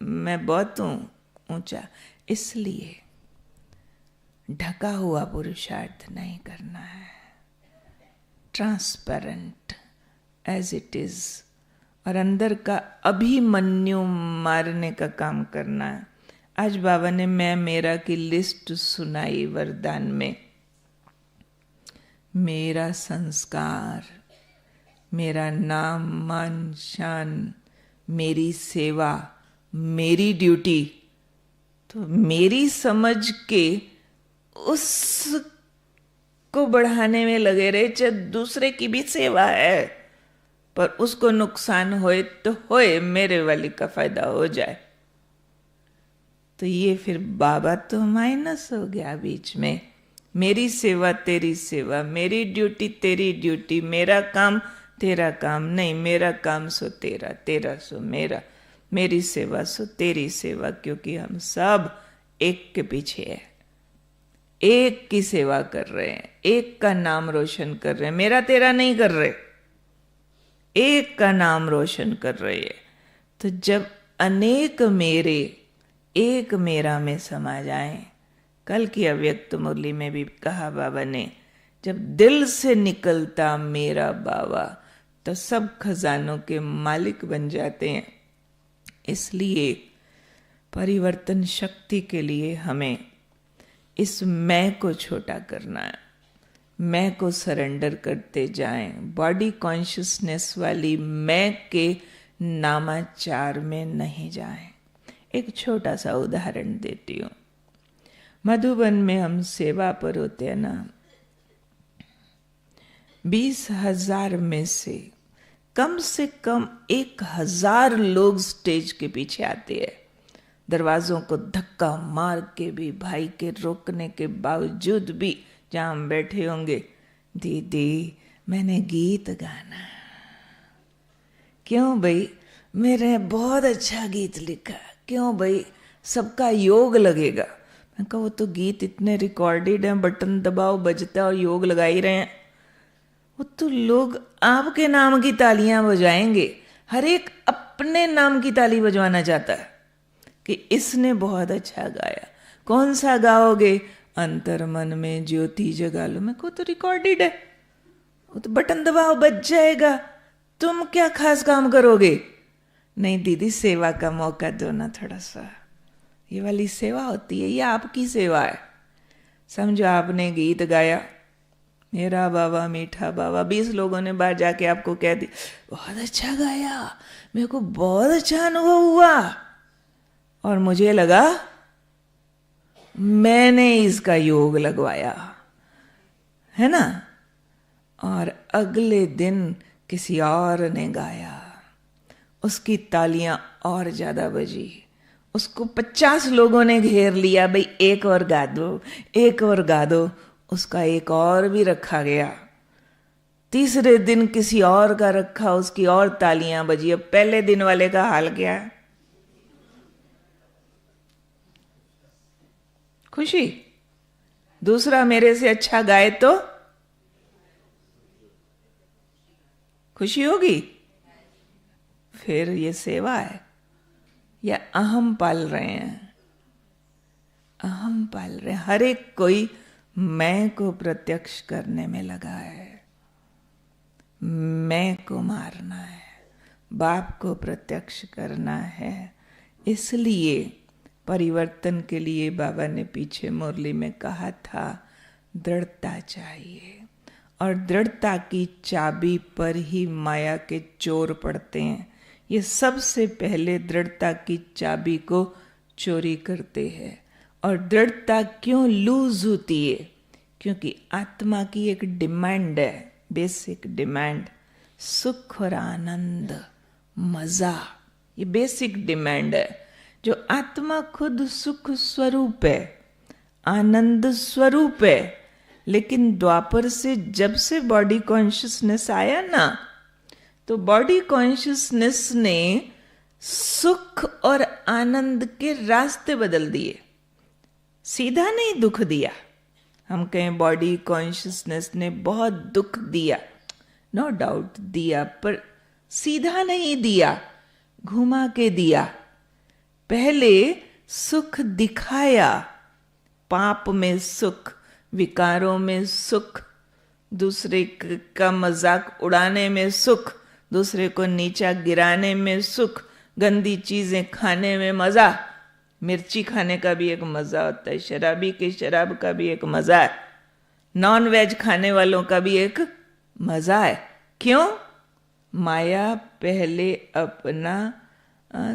Speaker 3: मैं बहुत हूं ऊंचा। इसलिए ढका हुआ पुरुषार्थ नहीं करना है, ट्रांसपेरेंट एज इट इज, और अंदर का अभिमन्यु मारने का काम करना है। आज बाबा ने मैं मेरा की लिस्ट सुनाई वरदान में। मेरा संस्कार, मेरा नाम मान शान, मेरी सेवा, मेरी ड्यूटी। तो मेरी समझ के उसको बढ़ाने में लगे रहे, चाहे दूसरे की भी सेवा है, पर उसको नुकसान होए तो होए, मेरे वाली का फायदा हो जाए। तो ये फिर बाबा तो माइनस हो गया बीच में। मेरी सेवा तेरी सेवा, मेरी ड्यूटी तेरी ड्यूटी, मेरा काम तेरा काम नहीं, मेरा काम सो तेरा, तेरा सो मेरा, मेरी सेवा सो तेरी सेवा। क्योंकि हम सब एक के पीछे है, एक की सेवा कर रहे हैं, एक का नाम रोशन कर रहे हैं, मेरा तेरा नहीं कर रहे, एक का नाम रोशन कर रहे हैं। तो जब अनेक मेरे एक मेरा में समा जाए, कल की अव्यक्त मुरली में भी कहा बाबा ने, जब दिल से निकलता मेरा बाबा तो सब खजानों के मालिक बन जाते हैं। इसलिए परिवर्तन शक्ति के लिए हमें इस मैं को छोटा करना है, मैं को सरेंडर करते जाएं। बॉडी कॉन्शियसनेस वाली मैं के नामाचार में नहीं जाएं। एक छोटा सा उदाहरण देती हूँ। मधुबन में हम सेवा पर होते हैं ना, 20,000 में से कम 1,000 लोग स्टेज के पीछे आते हैं। दरवाजों को धक्का मार के भी, भाई के रोकने के बावजूद भी, जहां हम बैठे होंगे, दीदी मैंने गीत गाना। क्यों भाई? मेरे बहुत अच्छा गीत लिखा। क्यों भाई? सबका योग लगेगा। मैं कहा वो तो गीत इतने रिकॉर्डेड हैं, बटन दबाओ बजता और योग लगा ही रहे हैं। वो तो लोग आपके नाम की तालियां बजाएंगे, हर एक अपने नाम की ताली बजवाना चाहता है। कि इसने बहुत अच्छा गाया। कौन सा गाओगे? अंतर मन में ज्योति जगा लो। मैं को तो रिकॉर्डेड है, वो तो बटन दबाओ बज जाएगा, तुम क्या खास काम करोगे? नहीं दीदी, सेवा का मौका दो ना थोड़ा सा। ये वाली सेवा होती है, ये आपकी सेवा है। समझो आपने गीत गाया, मेरा बाबा मीठा बाबा, 20 लोगों ने बाहर जाके आपको कह दी बहुत अच्छा गाया, मेरे को बहुत अच्छा अनुभव हुआ, और मुझे लगा मैंने इसका योग लगवाया, है ना। और अगले दिन किसी और ने गाया, उसकी तालियां और ज्यादा बजी, उसको 50 लोगों ने घेर लिया, भाई एक और गा दो, एक और गा दो। उसका एक और भी रखा गया। तीसरे दिन किसी और का रखा, उसकी और तालियां बजी। अब पहले दिन वाले का हाल क्या है? खुशी। दूसरा मेरे से अच्छा गाए तो खुशी होगी? फिर ये सेवा है या अहम पाल रहे हैं? अहम पाल रहे हैं। हर एक कोई मैं को प्रत्यक्ष करने में लगा है। मैं को मारना है, बाप को प्रत्यक्ष करना है। इसलिए परिवर्तन के लिए बाबा ने पीछे मुरली में कहा था, दृढ़ता चाहिए। और दृढ़ता की चाबी पर ही माया के चोर पड़ते हैं। ये सबसे पहले दृढ़ता की चाबी को चोरी करते हैं। और दृढ़ता क्यों लूज होती है? क्योंकि आत्मा की एक डिमांड है, बेसिक डिमांड, सुख और आनंद, मजा। ये बेसिक डिमांड है। जो आत्मा खुद सुख स्वरूप है, आनंद स्वरूप है, लेकिन द्वापर से जब से बॉडी कॉन्शियसनेस आया ना, तो बॉडी कॉन्शियसनेस ने सुख और आनंद के रास्ते बदल दिए। सीधा नहीं दुख दिया। हम कहें बॉडी कॉन्शियसनेस ने बहुत दुख दिया, नो डाउट दिया, पर सीधा नहीं दिया, घुमा के दिया। पहले सुख दिखाया, पाप में सुख, विकारों में सुख, दूसरे का मजाक उड़ाने में सुख, दूसरे को नीचा गिराने में सुख, गंदी चीजें खाने में मजा। मिर्ची खाने का भी एक मजा होता है, शराबी के शराब का भी एक मजा है, नॉन वेज खाने वालों का भी एक मजा है। क्यों? माया पहले अपना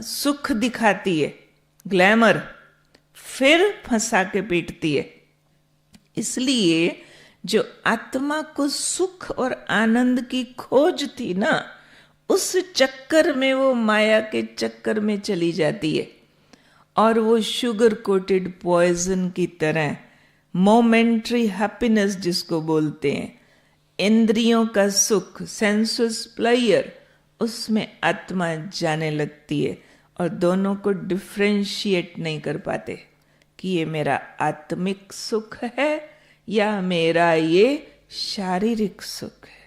Speaker 3: सुख दिखाती है, ग्लैमर, फिर फंसा के पीटती है। इसलिए जो आत्मा को सुख और आनंद की खोज थी ना, उस चक्कर में वो माया के चक्कर में चली जाती है। और वो शुगर कोटेड पॉइजन की तरह मोमेंट्री हैप्पीनेस जिसको बोलते हैं, इंद्रियों का सुख, सेंसुअस प्लेयर, उसमें आत्मा जाने लगती है। और दोनों को डिफ्रेंशिएट नहीं कर पाते कि ये मेरा आत्मिक सुख है या मेरा ये शारीरिक सुख है,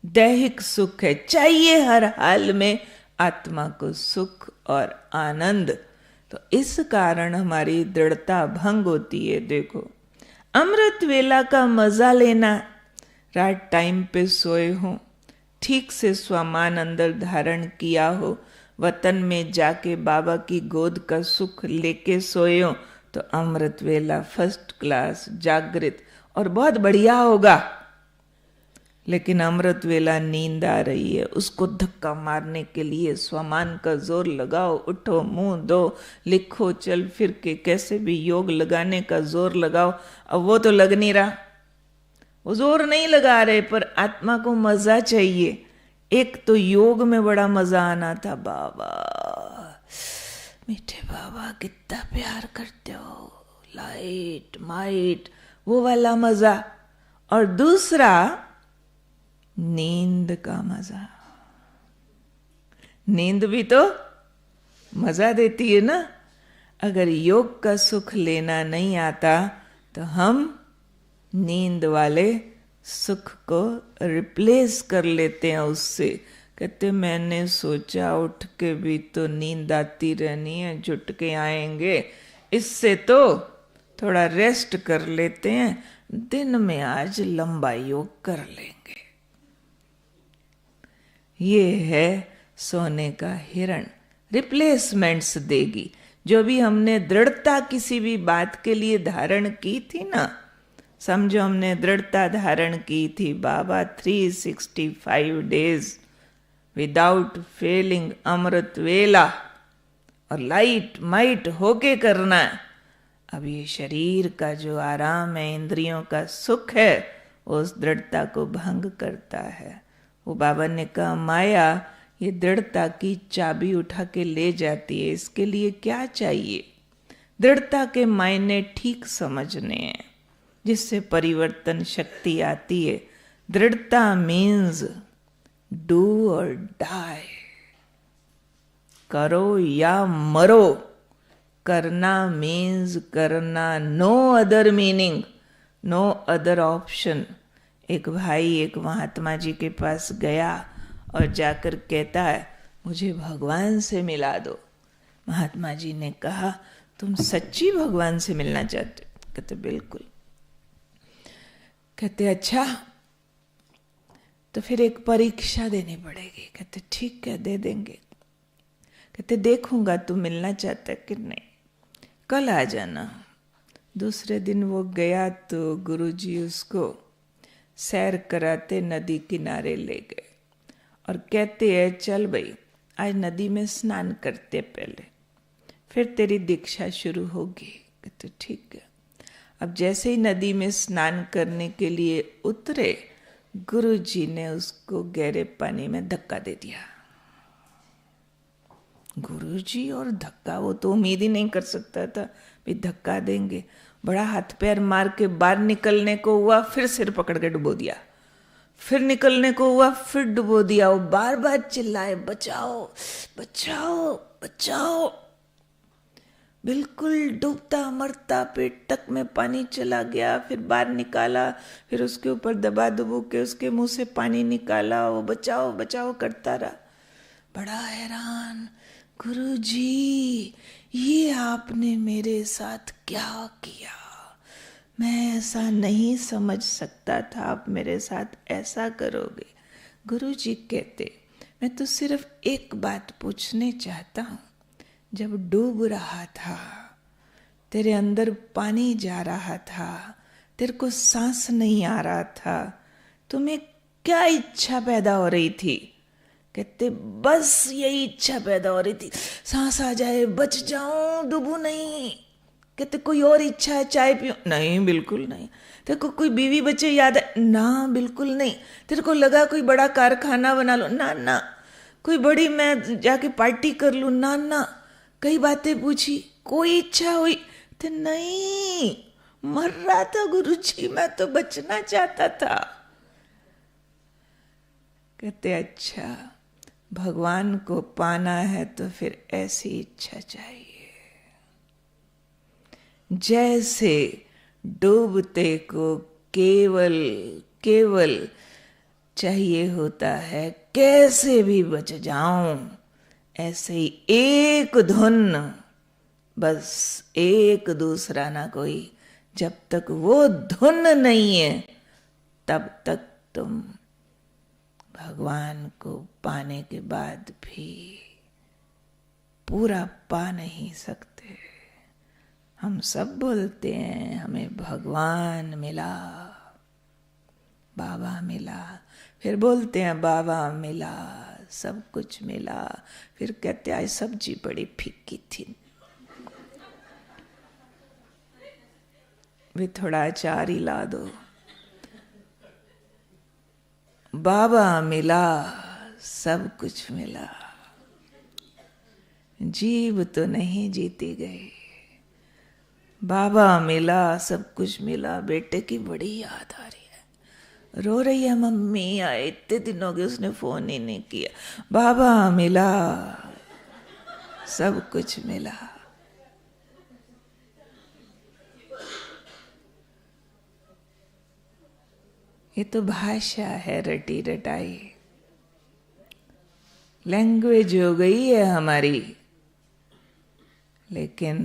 Speaker 3: दैहिक सुख है। चाहिए हर हाल में आत्मा को सुख और आनंद। तो इस कारण हमारी दृढ़ता भंग होती है। देखो, अमृत वेला का मजा लेना, रात टाइम पे सोए हो, ठीक से स्वमान अंदर धारण किया हो, वतन में जाके बाबा की गोद का सुख लेके सोए हो, तो अमृत वेला फर्स्ट क्लास जागृत और बहुत बढ़िया होगा। लेकिन अमृत वेला नींद आ रही है, उसको धक्का मारने के लिए स्वमान का जोर लगाओ, उठो, मुंह धो, लिखो, चल फिर के कैसे भी योग लगाने का जोर लगाओ। अब वो तो लग नहीं रहा, वो जोर नहीं लगा रहे, पर आत्मा को मजा चाहिए। एक तो योग में बड़ा मजा आना था, बाबा मीठे बाबा कितना प्यार करते हो, लाइट माइट, वो वाला मजा। और दूसरा नींद का मजा। नींद भी तो मजा देती है ना। अगर योग का सुख लेना नहीं आता तो हम नींद वाले सुख को रिप्लेस कर लेते हैं उससे। कहते मैंने सोचा उठ के भी तो नींद आती रहनी है, झुटके आएंगे, इससे तो थोड़ा रेस्ट कर लेते हैं, दिन में आज लंबा योग कर लेंगे। ये है सोने का हिरण, रिप्लेसमेंट्स देगी। जो भी हमने दृढ़ता किसी भी बात के लिए धारण की थी ना, समझो हमने दृढ़ता धारण की थी, बाबा 365 डेज विदाउट फेलिंग अमृत वेला और लाइट माइट होके करना है। अब ये शरीर का जो आराम है, इंद्रियों का सुख है, उस दृढ़ता को भंग करता है। वो बाबा ने कहा माया ये दृढ़ता की चाबी उठा के ले जाती है, इसके लिए क्या चाहिए? दृढ़ता के मायने ठीक समझने हैं, जिससे परिवर्तन शक्ति आती है। दृढ़ता मीन्स डू और डाई, करो या मरो। करना मीन्स करना, no other meaning, no other option. एक भाई एक महात्मा जी के पास गया और जाकर कहता है मुझे भगवान से मिला दो। महात्मा जी ने कहा तुम सच्ची भगवान से मिलना चाहते हो? कहते बिल्कुल। कहते अच्छा तो फिर एक परीक्षा देनी पड़ेगी। कहते ठीक है दे देंगे। कहते देखूंगा तू मिलना चाहता है कि नहीं, कल आ जाना। दूसरे दिन वो गया तो गुरुजी उसको सैर कराते नदी किनारे ले गए और कहते हैं चल भाई आज नदी में स्नान करते पहले, फिर तेरी दीक्षा शुरू होगी। कहते ठीक है। अब जैसे ही नदी में स्नान करने के लिए उतरे, गुरुजी ने उसको गहरे पानी में धक्का दे दिया। गुरुजी और धक्का, वो तो उम्मीद ही नहीं कर सकता था भी धक्का देंगे। बड़ा हाथ पैर मार के बाहर निकलने को हुआ, फिर सिर पकड़ के डुबो दिया। फिर निकलने को हुआ, फिर डुबो दिया। वो बार बार चिल्लाए बचाओ बचाओ बचाओ। बिल्कुल डूबता मरता, पेट तक में पानी चला गया। फिर बाहर निकाला, फिर उसके ऊपर दबा दबो के उसके मुंह से पानी निकाला। वो बचाओ बचाओ करता रहा। बड़ा हैरान, गुरुजी ये आपने मेरे साथ क्या किया? मैं ऐसा नहीं समझ सकता था आप मेरे साथ ऐसा करोगे। गुरुजी कहते मैं तो सिर्फ एक बात पूछने चाहता हूँ। जब डूब रहा था, तेरे अंदर पानी जा रहा था, तेरे को सांस नहीं आ रहा था, तुम्हें क्या इच्छा पैदा हो रही थी? कहते बस यही इच्छा पैदा हो रही थी, सांस आ जाए, बच जाऊं, डूबू नहीं। कहते कोई और इच्छा है, चाय पीऊं? नहीं बिल्कुल नहीं। तेरे को कोई बीवी बच्चे याद है? ना बिल्कुल नहीं। तेरे को लगा कोई बड़ा कारखाना बना लो? ना ना। कोई बड़ी मैं जाके पार्टी कर लूं? ना ना। कई बातें पूछी, कोई इच्छा हुई तो नहीं, मर रहा था गुरुजी, मैं तो बचना चाहता था। कहते अच्छा भगवान को पाना है तो फिर ऐसी इच्छा चाहिए। जैसे डूबते को केवल केवल चाहिए होता है कैसे भी बच जाऊं, ऐसे ही एक धुन, बस एक दूसरा ना कोई। जब तक वो धुन नहीं है तब तक तुम भगवान को पाने के बाद भी पूरा पा नहीं सकते। हम सब बोलते हैं हमें भगवान मिला, बाबा मिला, फिर बोलते हैं बाबा मिला, सब कुछ मिला, फिर कहते आज सब्जी बड़ी फीकी थी, भी थोड़ा अचार ही ला दो। बाबा मिला, सब कुछ मिला, जीव तो नहीं जीती गई। बाबा मिला, सब कुछ मिला, बेटे की बड़ी याद आ रही है, रो रही है मम्मी, आए इतने दिन हो गए उसने फोन ही नहीं किया। बाबा मिला, सब कुछ मिला। ये तो भाषा है रटी रटाई। लैंग्वेज हो गई है हमारी, लेकिन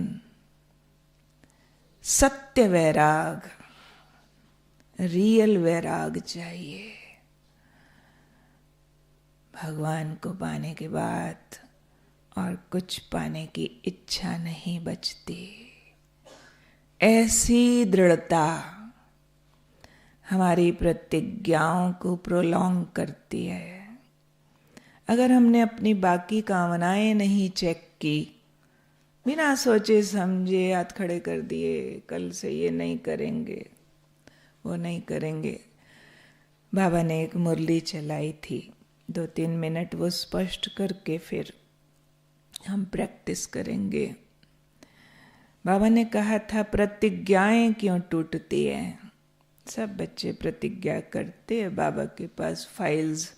Speaker 3: सत्य वैराग, रियल वैराग चाहिए। भगवान को पाने के बाद और कुछ पाने की इच्छा नहीं बचती। ऐसी दृढ़ता हमारी प्रतिज्ञाओं को प्रोलॉन्ग करती है। अगर हमने अपनी बाकी कामनाएं नहीं चेक की, बिना सोचे समझे हाथ खड़े कर दिए, कल से ये नहीं करेंगे, वो नहीं करेंगे। बाबा ने एक मुरली चलाई थी, 2-3 मिनट वो स्पष्ट करके फिर हम प्रैक्टिस करेंगे। बाबा ने कहा था, प्रतिज्ञाएं क्यों टूटती हैं? सब बच्चे प्रतिज्ञा करते हैं, बाबा के पास फाइल्स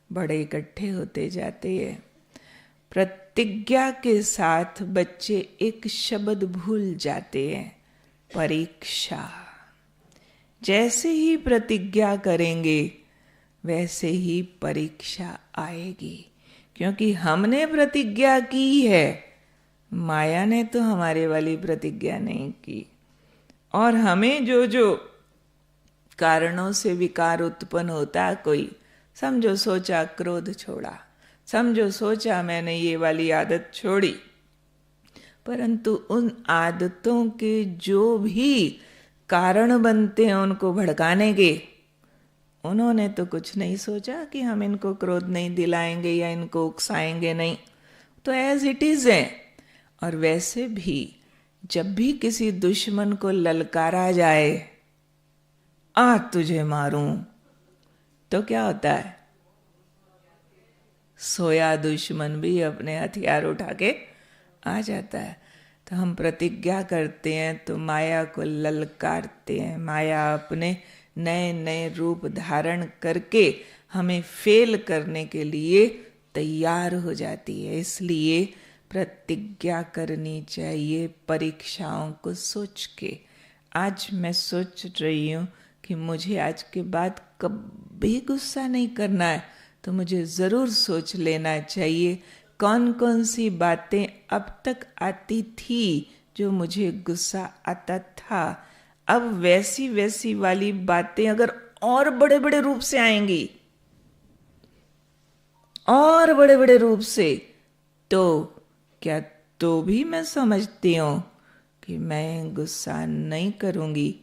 Speaker 3: बड़े इकट्ठे होते जाते हैं। प्रतिज्ञा के साथ बच्चे एक शब्द भूल जाते हैं, परीक्षा। जैसे ही प्रतिज्ञा करेंगे वैसे ही परीक्षा आएगी, क्योंकि हमने प्रतिज्ञा की है, माया ने तो हमारे वाली प्रतिज्ञा नहीं की। और हमें जो जो कारणों से विकार उत्पन्न होता, कोई समझो सोचा क्रोध छोड़ा, समझो सोचा मैंने ये वाली आदत छोड़ी, परंतु उन आदतों के जो भी कारण बनते हैं उनको भड़काने के, उन्होंने तो कुछ नहीं सोचा कि हम इनको क्रोध नहीं दिलाएंगे या इनको उकसाएंगे नहीं, तो एज इट इज है। और वैसे भी जब भी किसी दुश्मन को ललकारा जाए, आ तुझे मारूं, तो क्या होता है? सोया दुश्मन भी अपने हथियार उठा के आ जाता है। तो हम प्रतिज्ञा करते हैं तो माया को ललकारते हैं, माया अपने नए नए रूप धारण करके हमें फेल करने के लिए तैयार हो जाती है। इसलिए प्रतिज्ञा करनी चाहिए परीक्षाओं को सोच के। आज मैं सोच रही हूँ कि मुझे आज के बाद कभी गुस्सा नहीं करना है, तो मुझे ज़रूर सोच लेना चाहिए कौन कौन सी बातें अब तक आती थी जो मुझे गुस्सा आता था। अब वैसी वैसी वाली बातें अगर और बड़े बड़े रूप से आएंगी, और बड़े बड़े रूप से, तो क्या तो भी मैं समझती हूँ कि मैं गुस्सा नहीं करूँगी।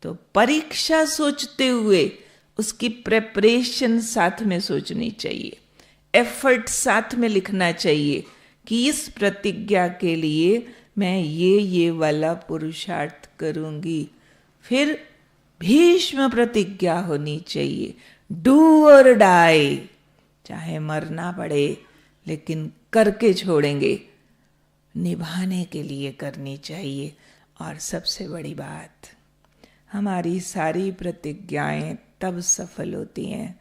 Speaker 3: तो परीक्षा सोचते हुए उसकी प्रेपरेशन साथ में सोचनी चाहिए, एफर्ट साथ में लिखना चाहिए कि इस प्रतिज्ञा के लिए मैं ये वाला पुरुषार्थ करूँगी। फिर भीष्म प्रतिज्ञा होनी चाहिए, डू और डाई, चाहे मरना पड़े लेकिन करके छोड़ेंगे, निभाने के लिए करनी चाहिए। और सबसे बड़ी बात, हमारी सारी प्रतिज्ञाएं तब सफल होती हैं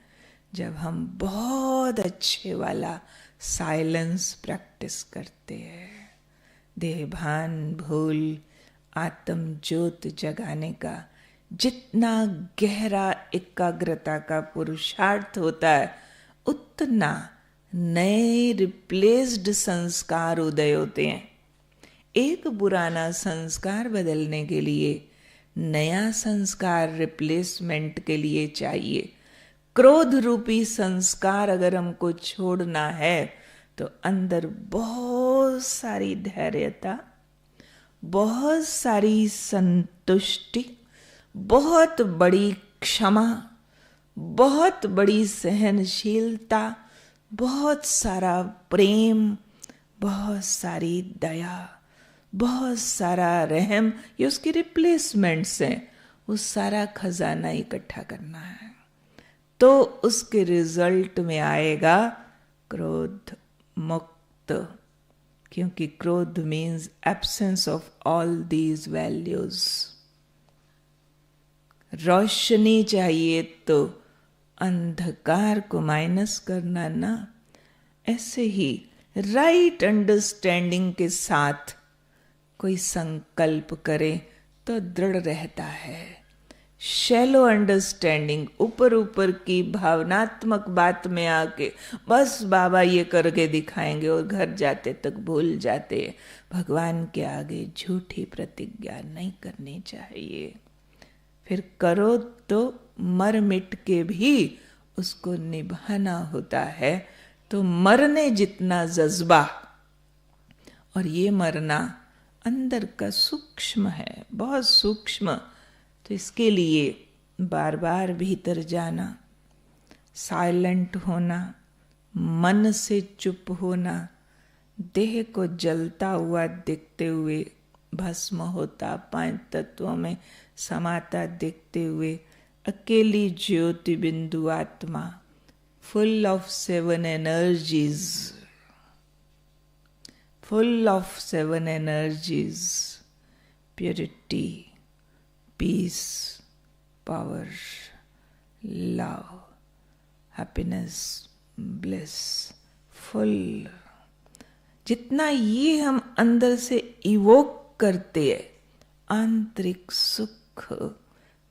Speaker 3: जब हम बहुत अच्छे वाला साइलेंस प्रैक्टिस करते हैं। देहभान भूल आत्म ज्योत जगाने का जितना गहरा एकाग्रता का पुरुषार्थ होता है, उतना नए रिप्लेस्ड संस्कार उदय होते हैं। एक पुराना संस्कार बदलने के लिए नया संस्कार रिप्लेसमेंट के लिए चाहिए। क्रोध रूपी संस्कार अगर हमको छोड़ना है तो अंदर बहुत सारी धैर्यता, बहुत सारी संतुष्टि, बहुत बड़ी क्षमा, बहुत बड़ी सहनशीलता, बहुत सारा प्रेम, बहुत सारी दया, बहुत सारा रहम, ये उसकी रिप्लेसमेंट्स हैं। वो सारा खजाना इकट्ठा करना है तो उसके रिजल्ट में आएगा क्रोध मुक्त, क्योंकि क्रोध means absence of all these values. रोशनी चाहिए तो अंधकार को माइनस करना ना। ऐसे ही राइट अंडरस्टैंडिंग के साथ कोई संकल्प करे तो दृढ़ रहता है। शैलो अंडरस्टैंडिंग, ऊपर ऊपर की भावनात्मक बात में आके बस बाबा ये करके दिखाएंगे और घर जाते तक भूल जाते। भगवान के आगे झूठी प्रतिज्ञा नहीं करनी चाहिए। फिर करो तो मर मिट के भी उसको निभाना होता है। तो मरने जितना जज्बा, और ये मरना अंदर का सूक्ष्म है, बहुत सूक्ष्म। तो इसके लिए बार बार भीतर जाना, साइलेंट होना, मन से चुप होना, देह को जलता हुआ देखते हुए, भस्म होता 5 तत्वों में समाता देखते हुए, अकेली ज्योति बिंदु आत्मा, full of 7 energies, full of 7 energies, purity, peace, power, love, happiness, bliss, full। जितना ये हम अंदर से इवोक करते हैं, आंतरिक सुख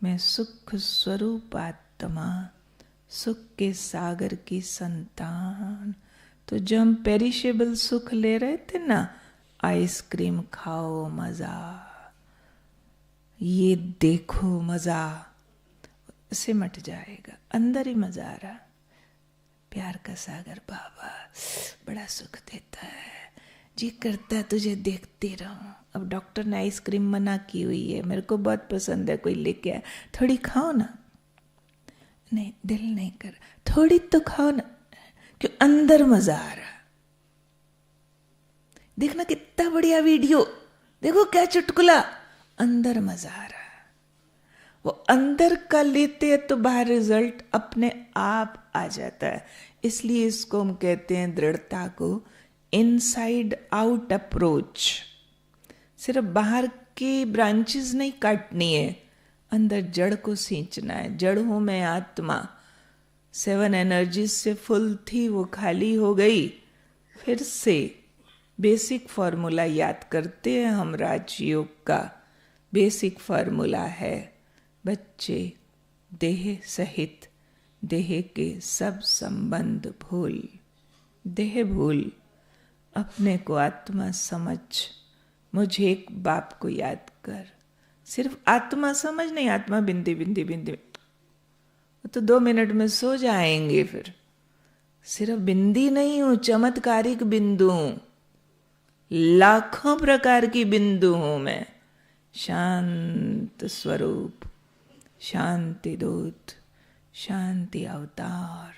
Speaker 3: में सुख स्वरूप आत्मा, सुख के सागर की संतान। तो जो हम पेरिशेबल सुख ले रहे थे ना, आइसक्रीम खाओ मजा, ये देखो मजा, सिमट जाएगा। अंदर ही मजा आ रहा, प्यार का सागर बाबा बड़ा सुख देता है, जी करता है तुझे देखते रहूं। अब डॉक्टर ने आइसक्रीम मना की हुई है, मेरे को बहुत पसंद है, कोई लेके आया, थोड़ी खाओ ना, नहीं दिल नहीं कर, थोड़ी तो खाओ ना, क्यों अंदर मजा आ रहा। देखना कितना बढ़िया वीडियो, देखो क्या चुटकुला, अंदर मजा आ रहा। वो अंदर का लेते हैं तो बाहर रिजल्ट अपने आप आ जाता है। इसलिए इसको हम कहते हैं दृढ़ता को इनसाइड आउट अप्रोच। सिर्फ बाहर की ब्रांचेस नहीं काटनी है, अंदर जड़ को सींचना है। जड़ हूं मैं आत्मा, 7 एनर्जीज से फुल थी, वो खाली हो गई। फिर से बेसिक फॉर्मूला याद करते हैं हम। राजयोग का बेसिक फॉर्मूला है, बच्चे देह सहित देह के सब संबंध भूल, देह भूल, अपने को आत्मा समझ, मुझे एक बाप को याद कर। सिर्फ आत्मा समझ नहीं, आत्मा बिंदी बिंदी बिंदी, तो 2 मिनट में सो जाएंगे। फिर सिर्फ बिंदी नहीं हूं, चमत्कारिक बिंदु हूं, लाखों प्रकार की बिंदु हूं मैं। शांत स्वरूप, शांति दूत, शांति अवतार,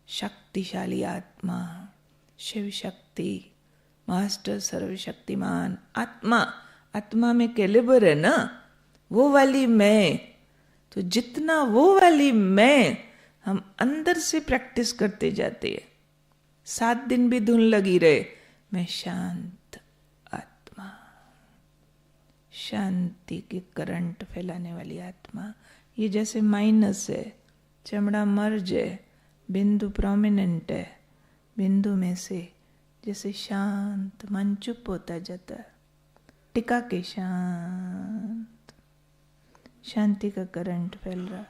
Speaker 3: शक्तिशाली आत्मा, शिव शक्ति, मास्टर सर्वशक्तिमान आत्मा। आत्मा में कैलिबर है ना, वो वाली मैं। तो जितना वो वाली मैं हम अंदर से प्रैक्टिस करते जाते हैं, 7 दिन भी धुन लगी रहे, मैं शांत आत्मा, शांति के करंट फैलाने वाली आत्मा। ये जैसे माइनस है, चमड़ा मर्ज है, बिंदु प्रोमिनेंट है, बिंदु में से जैसे शांत मन चुप होता जाता है, टिका के शांत, शांति का करंट फैल रहा,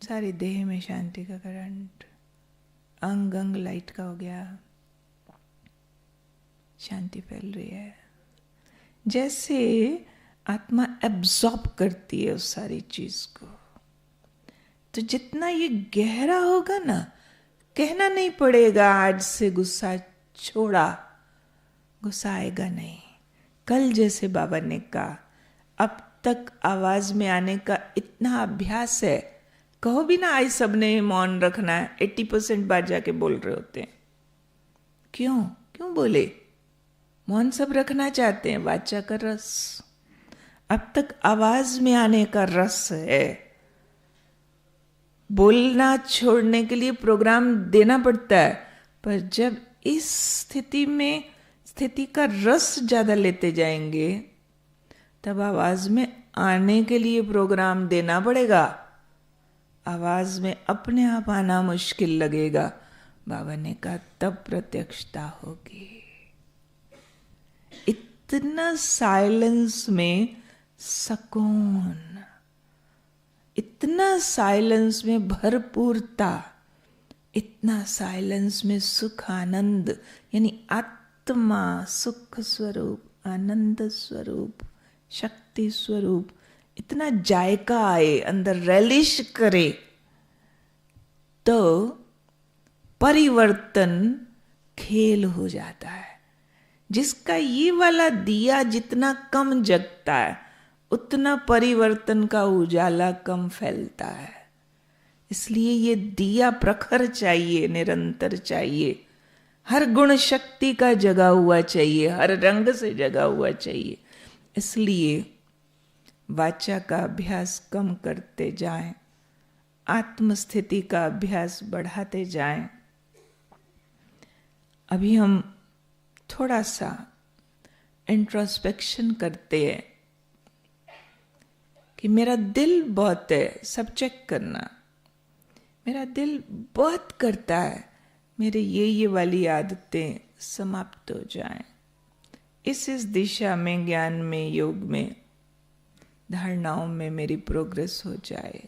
Speaker 3: सारी देह में शांति का करंट, अंग अंग लाइट का हो गया, शांति फैल रही है। जैसे आत्मा एब्जॉर्ब करती है उस सारी चीज को। तो जितना ये गहरा होगा ना, कहना नहीं पड़ेगा आज से गुस्सा छोड़ा, गुस्सा आएगा नहीं। कल जैसे बाबा ने कहा, अब तक आवाज में आने का इतना अभ्यास है, कहो भी ना आज सबने मौन रखना है, 80% बात जाके बोल रहे होते हैं। क्यों बोले? मौन सब रखना चाहते हैं, वाचा का रस। अब तक आवाज में आने का रस है, बोलना छोड़ने के लिए प्रोग्राम देना पड़ता है। पर जब इस स्थिति का रस ज्यादा लेते जाएंगे, तब आवाज में आने के लिए प्रोग्राम देना पड़ेगा। आवाज में अपने आप आना मुश्किल लगेगा। बाबा ने कहा तब प्रत्यक्षता होगी। इतना साइलेंस में सुकून, इतना साइलेंस में भरपूरता, इतना साइलेंस में सुख आनंद, यानी आत्मा सुख स्वरूप, आनंद स्वरूप, शक्ति स्वरूप, इतना जायका आए, अंदर रेलिश करे, तो परिवर्तन खेल हो जाता है। जिसका ये वाला दिया जितना कम जगता है, उतना परिवर्तन का उजाला कम फैलता है। इसलिए ये दिया प्रखर चाहिए, निरंतर चाहिए, हर गुण शक्ति का जगा हुआ चाहिए, हर रंग से जगा हुआ चाहिए। इसलिए वाचा का अभ्यास कम करते जाएं, आत्मस्थिति का अभ्यास बढ़ाते जाएं। अभी हम थोड़ा सा इंट्रोस्पेक्शन करते हैं कि मेरा दिल बहुत है, सब चेक करना। मेरा दिल बहुत करता है, मेरे ये वाली आदतें समाप्त हो जाएं। इस दिशा में, ज्ञान में, योग में, धारणाओं में मेरी प्रोग्रेस हो जाए।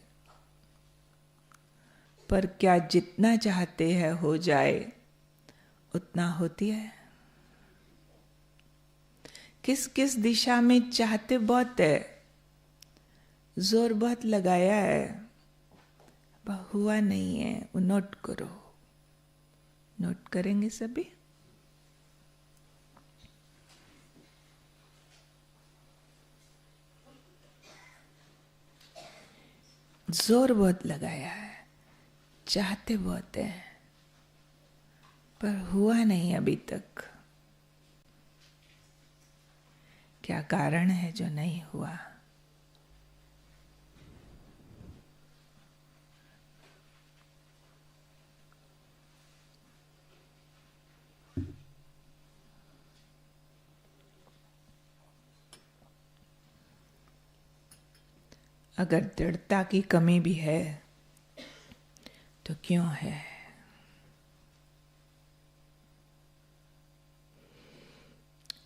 Speaker 3: पर क्या जितना चाहते हैं हो जाए उतना होती है? किस किस दिशा में चाहते बहुत है, जोर बहुत लगाया है, हुआ नहीं है, वो नोट करो। नोट करेंगे सभी? जोर बहुत लगाया है, चाहते बहुत है, पर हुआ नहीं अभी तक। क्या कारण है जो नहीं हुआ? अगर दृढ़ता की कमी भी है तो क्यों है?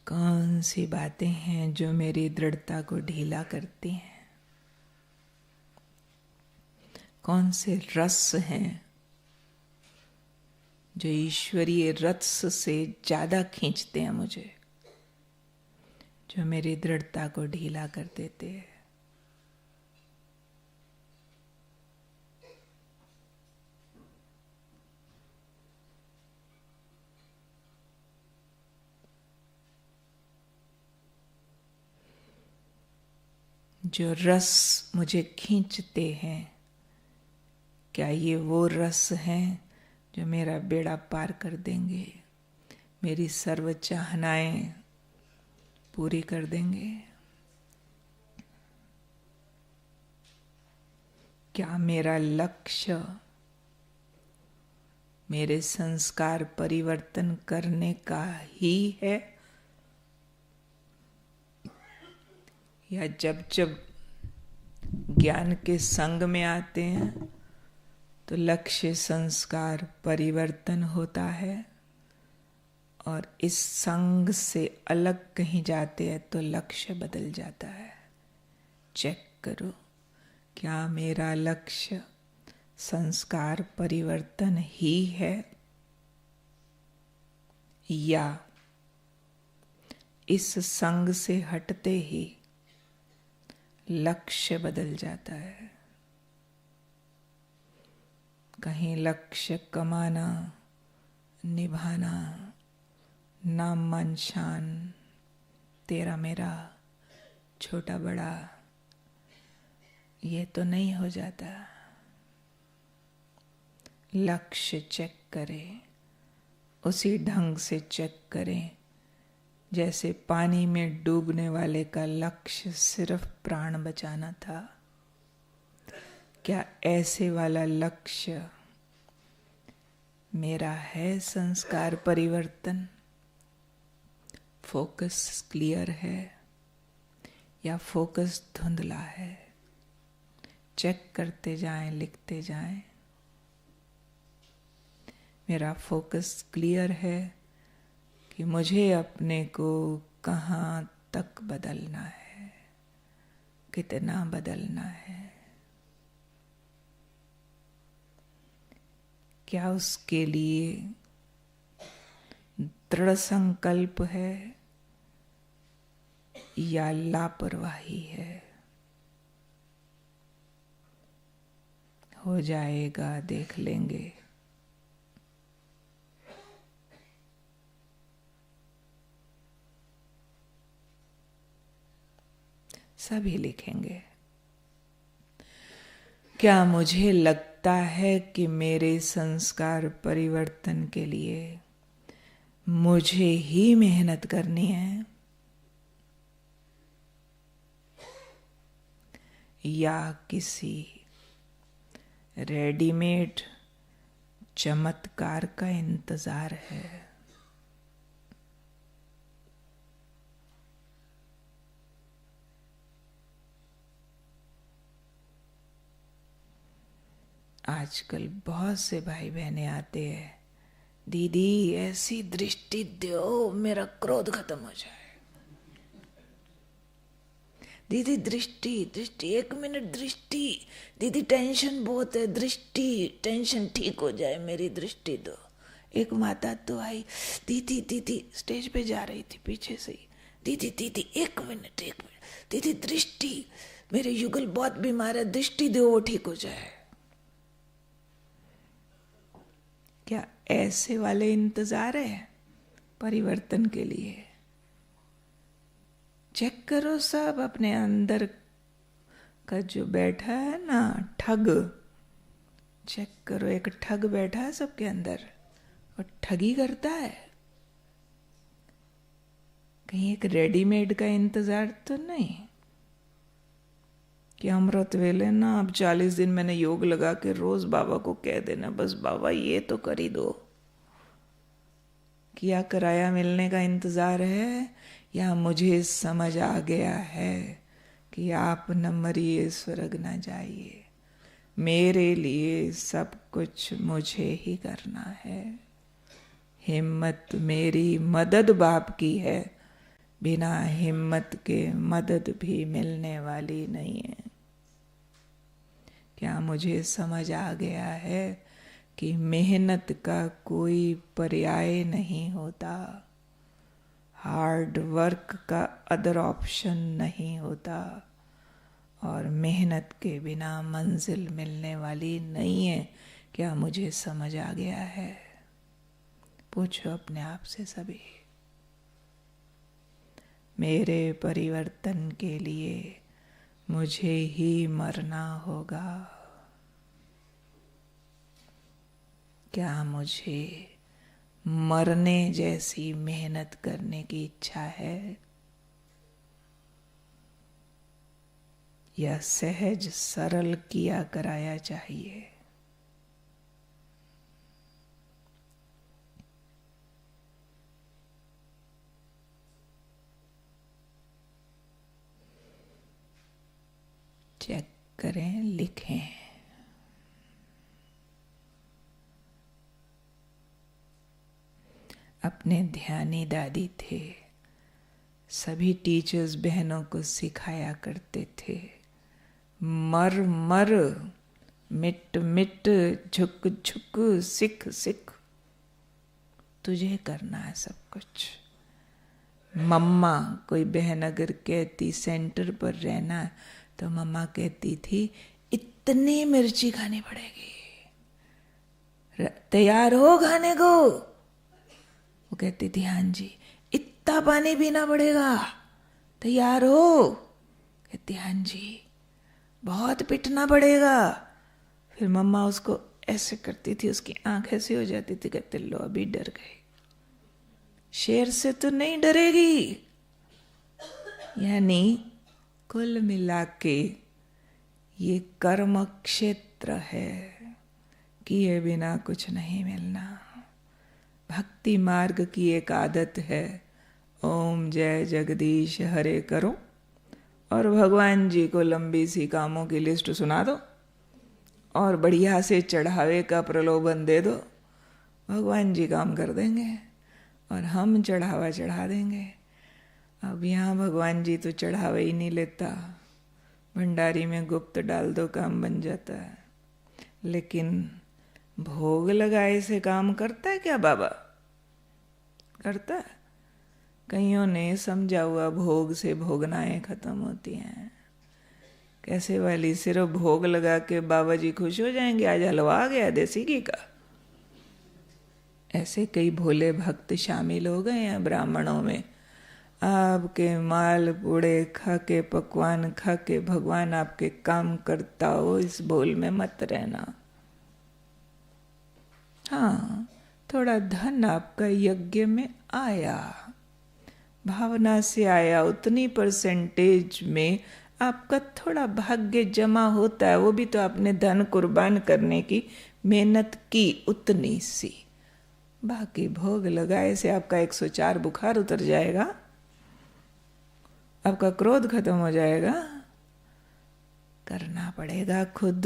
Speaker 3: कौन सी बातें हैं जो मेरी दृढ़ता को ढीला करती हैं? कौन से रस हैं जो ईश्वरीय रस से ज्यादा खींचते हैं मुझे, जो मेरी दृढ़ता को ढीला कर देते हैं? जो रस मुझे खींचते हैं, क्या ये वो रस हैं जो मेरा बेड़ा पार कर देंगे, मेरी सर्व चाहनाएं पूरी कर देंगे? क्या मेरा लक्ष्य मेरे संस्कार परिवर्तन करने का ही है, या जब जब ज्ञान के संग में आते हैं तो लक्ष्य संस्कार परिवर्तन होता है, और इस संग से अलग कहीं जाते हैं तो लक्ष्य बदल जाता है? चेक करो, क्या मेरा लक्ष्य संस्कार परिवर्तन ही है, या इस संग से हटते ही लक्ष्य बदल जाता है? कहीं लक्ष्य कमाना, निभाना, नाम मान शान, तेरा मेरा, छोटा बड़ा, ये तो नहीं हो जाता। लक्ष्य चेक करें, उसी ढंग से चेक करें जैसे पानी में डूबने वाले का लक्ष्य सिर्फ प्राण बचाना था। क्या ऐसे वाला लक्ष्य मेरा है? संस्कार परिवर्तन, फोकस क्लियर है या फोकस धुंधला है? चेक करते जाएं, लिखते जाएं। मेरा फोकस क्लियर है कि मुझे अपने को कहाँ तक बदलना है, कितना बदलना है, क्या उसके लिए दृढ़ संकल्प है या लापरवाही है। हो जाएगा, देख लेंगे। सभी लिखेंगे। क्या मुझे लगता है कि मेरे संस्कार परिवर्तन के लिए मुझे ही मेहनत करनी है, या किसी रेडीमेड चमत्कार का इंतजार है? आजकल बहुत से भाई बहनें आते हैं, दीदी ऐसी दृष्टि दो मेरा क्रोध खत्म हो जाए। दीदी दृष्टि दृष्टि, 1 मिनट दृष्टि, दीदी टेंशन बहुत है, दृष्टि टेंशन ठीक हो जाए, मेरी दृष्टि दो। एक माता तो आई, दीदी दीदी स्टेज पे जा रही थी पीछे से ही, दीदी दीदी 1 मिनट दीदी दृष्टि, मेरे युगल बहुत बीमार है, दृष्टि दो वो ठीक हो जाए। क्या ऐसे वाले इंतजार है परिवर्तन के लिए? चेक करो सब अपने अंदर का जो बैठा है ना ठग, चेक करो। एक ठग बैठा है सबके अंदर और ठगी करता है। कहीं एक रेडीमेड का इंतजार तो नहीं कि अमृत वेले ना अब 40 दिन मैंने योग लगा के रोज बाबा को कह देना, बस बाबा ये तो कर ही दो। क्या किराया मिलने का इंतजार है, या मुझे समझ आ गया है कि आप न मरिए स्वर्ग न जाइए, मेरे लिए सब कुछ मुझे ही करना है। हिम्मत मेरी मदद बाप की है, बिना हिम्मत के मदद भी मिलने वाली नहीं है। क्या मुझे समझ आ गया है कि मेहनत का कोई पर्याय नहीं होता, हार्ड वर्क का अदर ऑप्शन नहीं होता, और मेहनत के बिना मंजिल मिलने वाली नहीं है। क्या मुझे समझ आ गया है? पूछो अपने आप से सभी। मेरे परिवर्तन के लिए मुझे ही मरना होगा। क्या मुझे मरने जैसी मेहनत करने की इच्छा है, या सहज सरल किया कराया चाहिए? चेक करें, लिखें। अपने ध्यानी दादी थे, सभी टीचर्स बहनों को सिखाया करते थे, मर मर, मिट मिट, झुक झुक, सिख सिख, तुझे करना है सब कुछ। मम्मा, कोई बहन अगर कहती सेंटर पर रहना, तो मम्मा कहती थी इतनी मिर्ची खानी पड़ेगी, तैयार हो खाने को? वो कहती थी हाँ जी। इतना पानी पीना पड़ेगा, तैयार हो? कहती हाँ जी। बहुत पिटना पड़ेगा। फिर मम्मा उसको ऐसे करती थी, उसकी आंख ऐसी हो जाती थी, कहते लो अभी डर गए। शेर से तो नहीं डरेगी। यानी कुल मिला के ये कर्म क्षेत्र है, किए बिना कुछ नहीं मिलना। भक्ति मार्ग की एक आदत है, ओम जय जगदीश हरे करो और भगवान जी को लंबी सी कामों की लिस्ट सुना दो और बढ़िया से चढ़ावे का प्रलोभन दे दो, भगवान जी काम कर देंगे और हम चढ़ावा चढ़ा देंगे। अब यहाँ भगवान जी तो चढ़ावा ही नहीं लेता, भंडारी में गुप्त डाल दो काम बन जाता है। लेकिन भोग लगाए से काम करता है क्या बाबा? करता है? कईयों ने समझा हुआ भोग से भोगनाएं खत्म होती हैं। कैसे वाली? सिर्फ भोग लगा के बाबा जी खुश हो जाएंगे, आज हलवा आ गया देसी घी का। ऐसे कई भोले भक्त शामिल हो गए हैं ब्राह्मणों में। आपके माल पूड़े खा के, पकवान खा के भगवान आपके काम करता हो, इस भूल में मत रहना। हाँ, थोड़ा धन आपका यज्ञ में आया, भावना से आया, उतनी परसेंटेज में आपका थोड़ा भाग्य जमा होता है। वो भी तो आपने धन कुर्बान करने की मेहनत की, उतनी सी। बाकी भोग लगाए से आपका 104 बुखार उतर जाएगा, आपका क्रोध खत्म हो जाएगा। करना पड़ेगा खुद।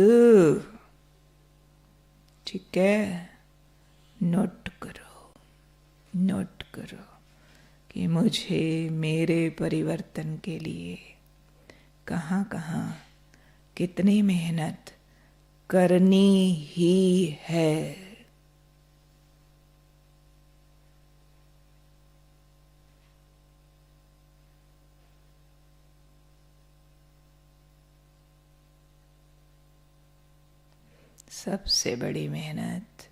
Speaker 3: ठीक है? नोट करो, नोट करो कि मुझे मेरे परिवर्तन के लिए कहाँ कहाँ कितनी मेहनत करनी ही है। सबसे बड़ी मेहनत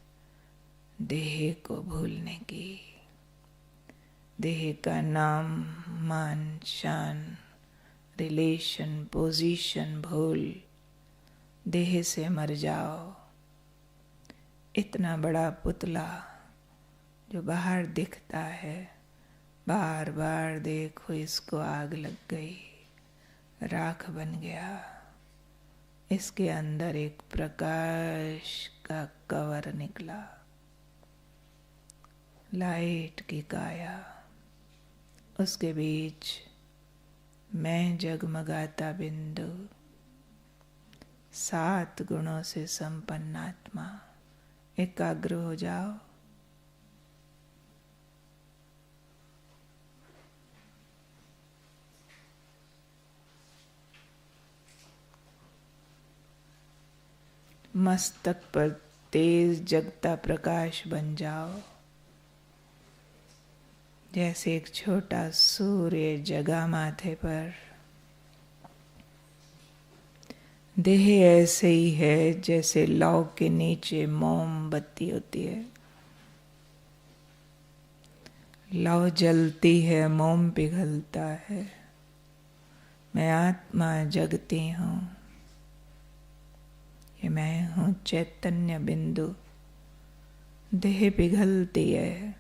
Speaker 3: देह को भूलने की। देह का नाम, मान, शान, रिलेशन, पोजीशन भूल देह से मर जाओ। इतना बड़ा पुतला जो बाहर दिखता है, बार बार देखो इसको आग लग गई, राख बन गया। इसके अंदर एक प्रकाश का कवर निकला, लाइट की काया। उसके बीच मैं जगमगाता बिंदु, 7 गुणों से संपन्न आत्मा। एकाग्र हो जाओ। मस्तक पर तेज जगता प्रकाश बन जाओ, जैसे एक छोटा सूर्य जगा माथे पर। देह ऐसे ही है जैसे लौ के नीचे मोमबत्ती होती है। लौ जलती है, मोम पिघलता है। मैं आत्मा जगती हूँ। ये मैं हूँ चैतन्य बिंदु। देह पिघलती है,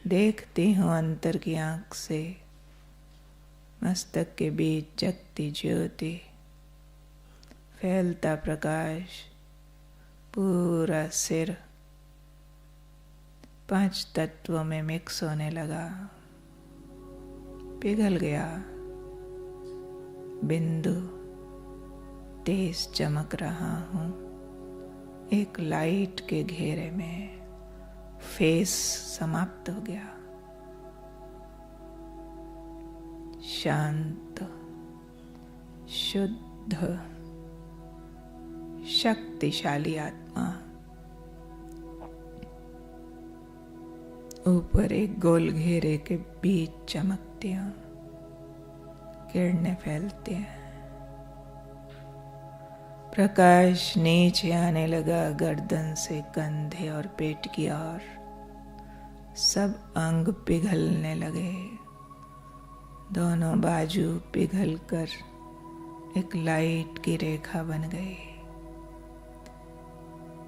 Speaker 3: देखती हूँ अंतर की आंख से। मस्तक के बीच जगती ज्योति, फैलता प्रकाश, पूरा सिर 5 तत्वों में मिक्स होने लगा, पिघल गया। बिंदु तेज चमक रहा हूँ एक लाइट के घेरे में। फेस समाप्त हो गया। शांत, शुद्ध, शक्तिशाली आत्मा। ऊपर एक गोल घेरे के बीच चमकती हूँ, किरणें फैलती हैं। प्रकाश नीचे आने लगा, गर्दन से कंधे और पेट की ओर। सब अंग पिघलने लगे, दोनों बाजू पिघलकर एक लाइट की रेखा बन गई।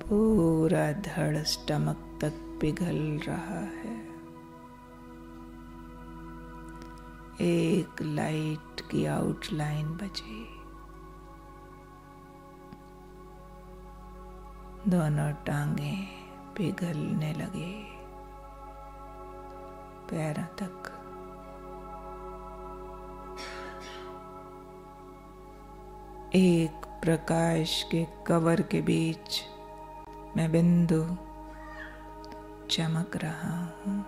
Speaker 3: पूरा धड़ स्टमक तक पिघल रहा है। एक लाइट की आउटलाइन बची। दोनों टांगें पिघलने लगे, पैरों तक। एक प्रकाश के कवर के बीच मैं बिंदु चमक रहा हूँ,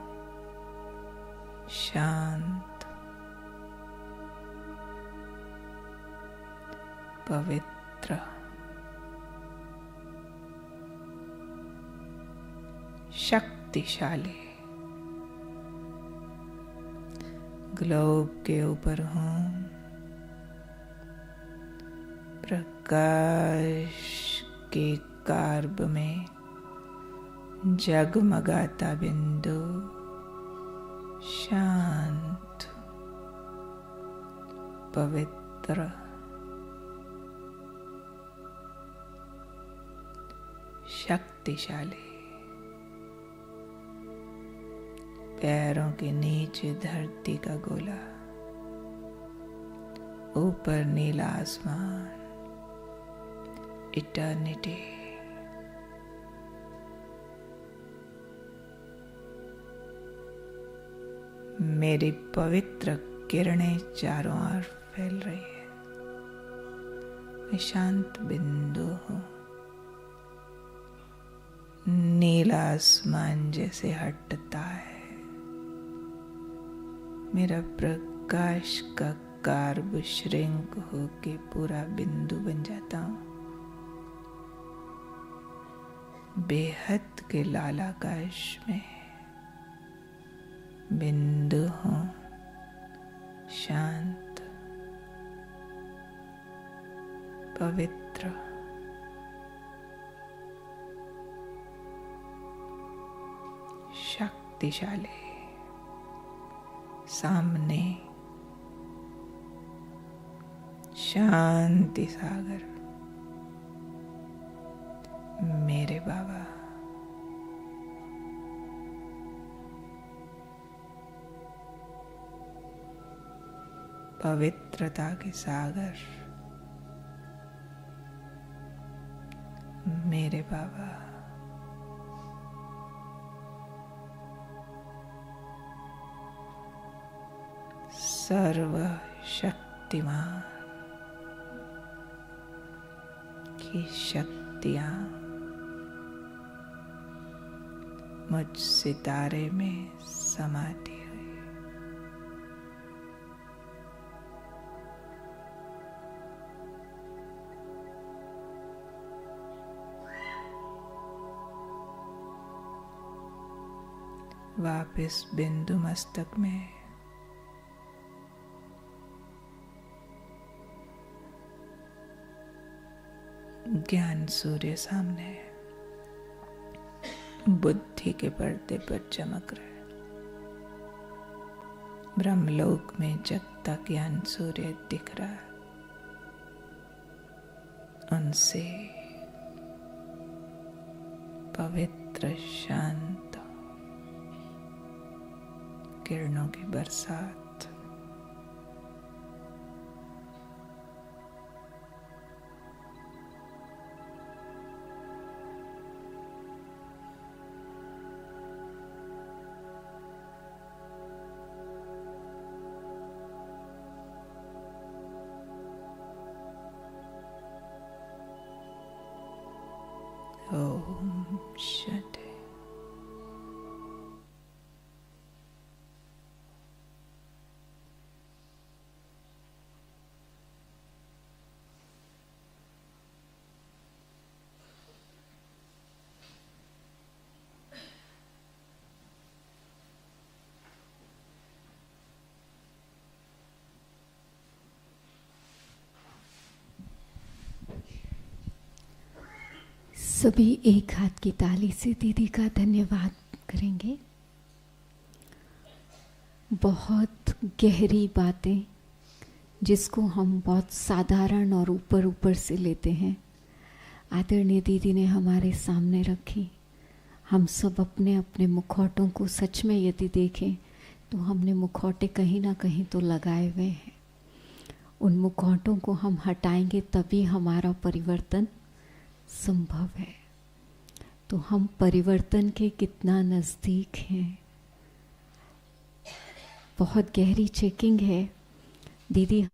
Speaker 3: शांत, पवित्र, शक्तिशाली। ग्लोब के ऊपर हूं, प्रकाश के कार्ब में जगमगाता बिंदु, शांत, पवित्र, शक्तिशाली। पैरों के नीचे धरती का गोला, ऊपर नीला आसमान, इटर्निटी। मेरी पवित्र किरणें चारों ओर फैल रही है। मैं शांत बिंदु हूं, नीला आसमान जैसे हटता है। मेरा प्रकाश का कार्ब श्रिंक होके पूरा बिंदु बन जाता हूं। बेहद के लाल आकाश में बिंदु हूं, शांत, पवित्र, शक्तिशाली। सामने शांति सागर, मेरे बाबा। पवित्रता के सागर, मेरे बाबा। सर्वशक्तिमान की शक्तियां मुझ सितारे में समाती हुई। वापिस बिंदु मस्तक में ज्ञान सूर्य सामने बुद्धि के पर्दे पर चमक रहे। ब्रह्मलोक में जगता ज्ञान सूर्य दिख रहा है। उनसे पवित्र शांत किरणों की बरसात। ओम शांति।
Speaker 1: सभी एक हाथ की ताली से दीदी का धन्यवाद करेंगे। बहुत गहरी बातें जिसको हम बहुत साधारण और ऊपर ऊपर से लेते हैं, आदरणीय दीदी ने हमारे सामने रखी। हम सब अपने अपने मुखौटों को सच में यदि देखें तो हमने मुखौटे कहीं ना कहीं तो लगाए हुए हैं। उन मुखौटों को हम हटाएंगे तभी हमारा परिवर्तन संभव है। तो हम परिवर्तन के कितना नज़दीक हैं। बहुत गहरी चेकिंग है दीदी।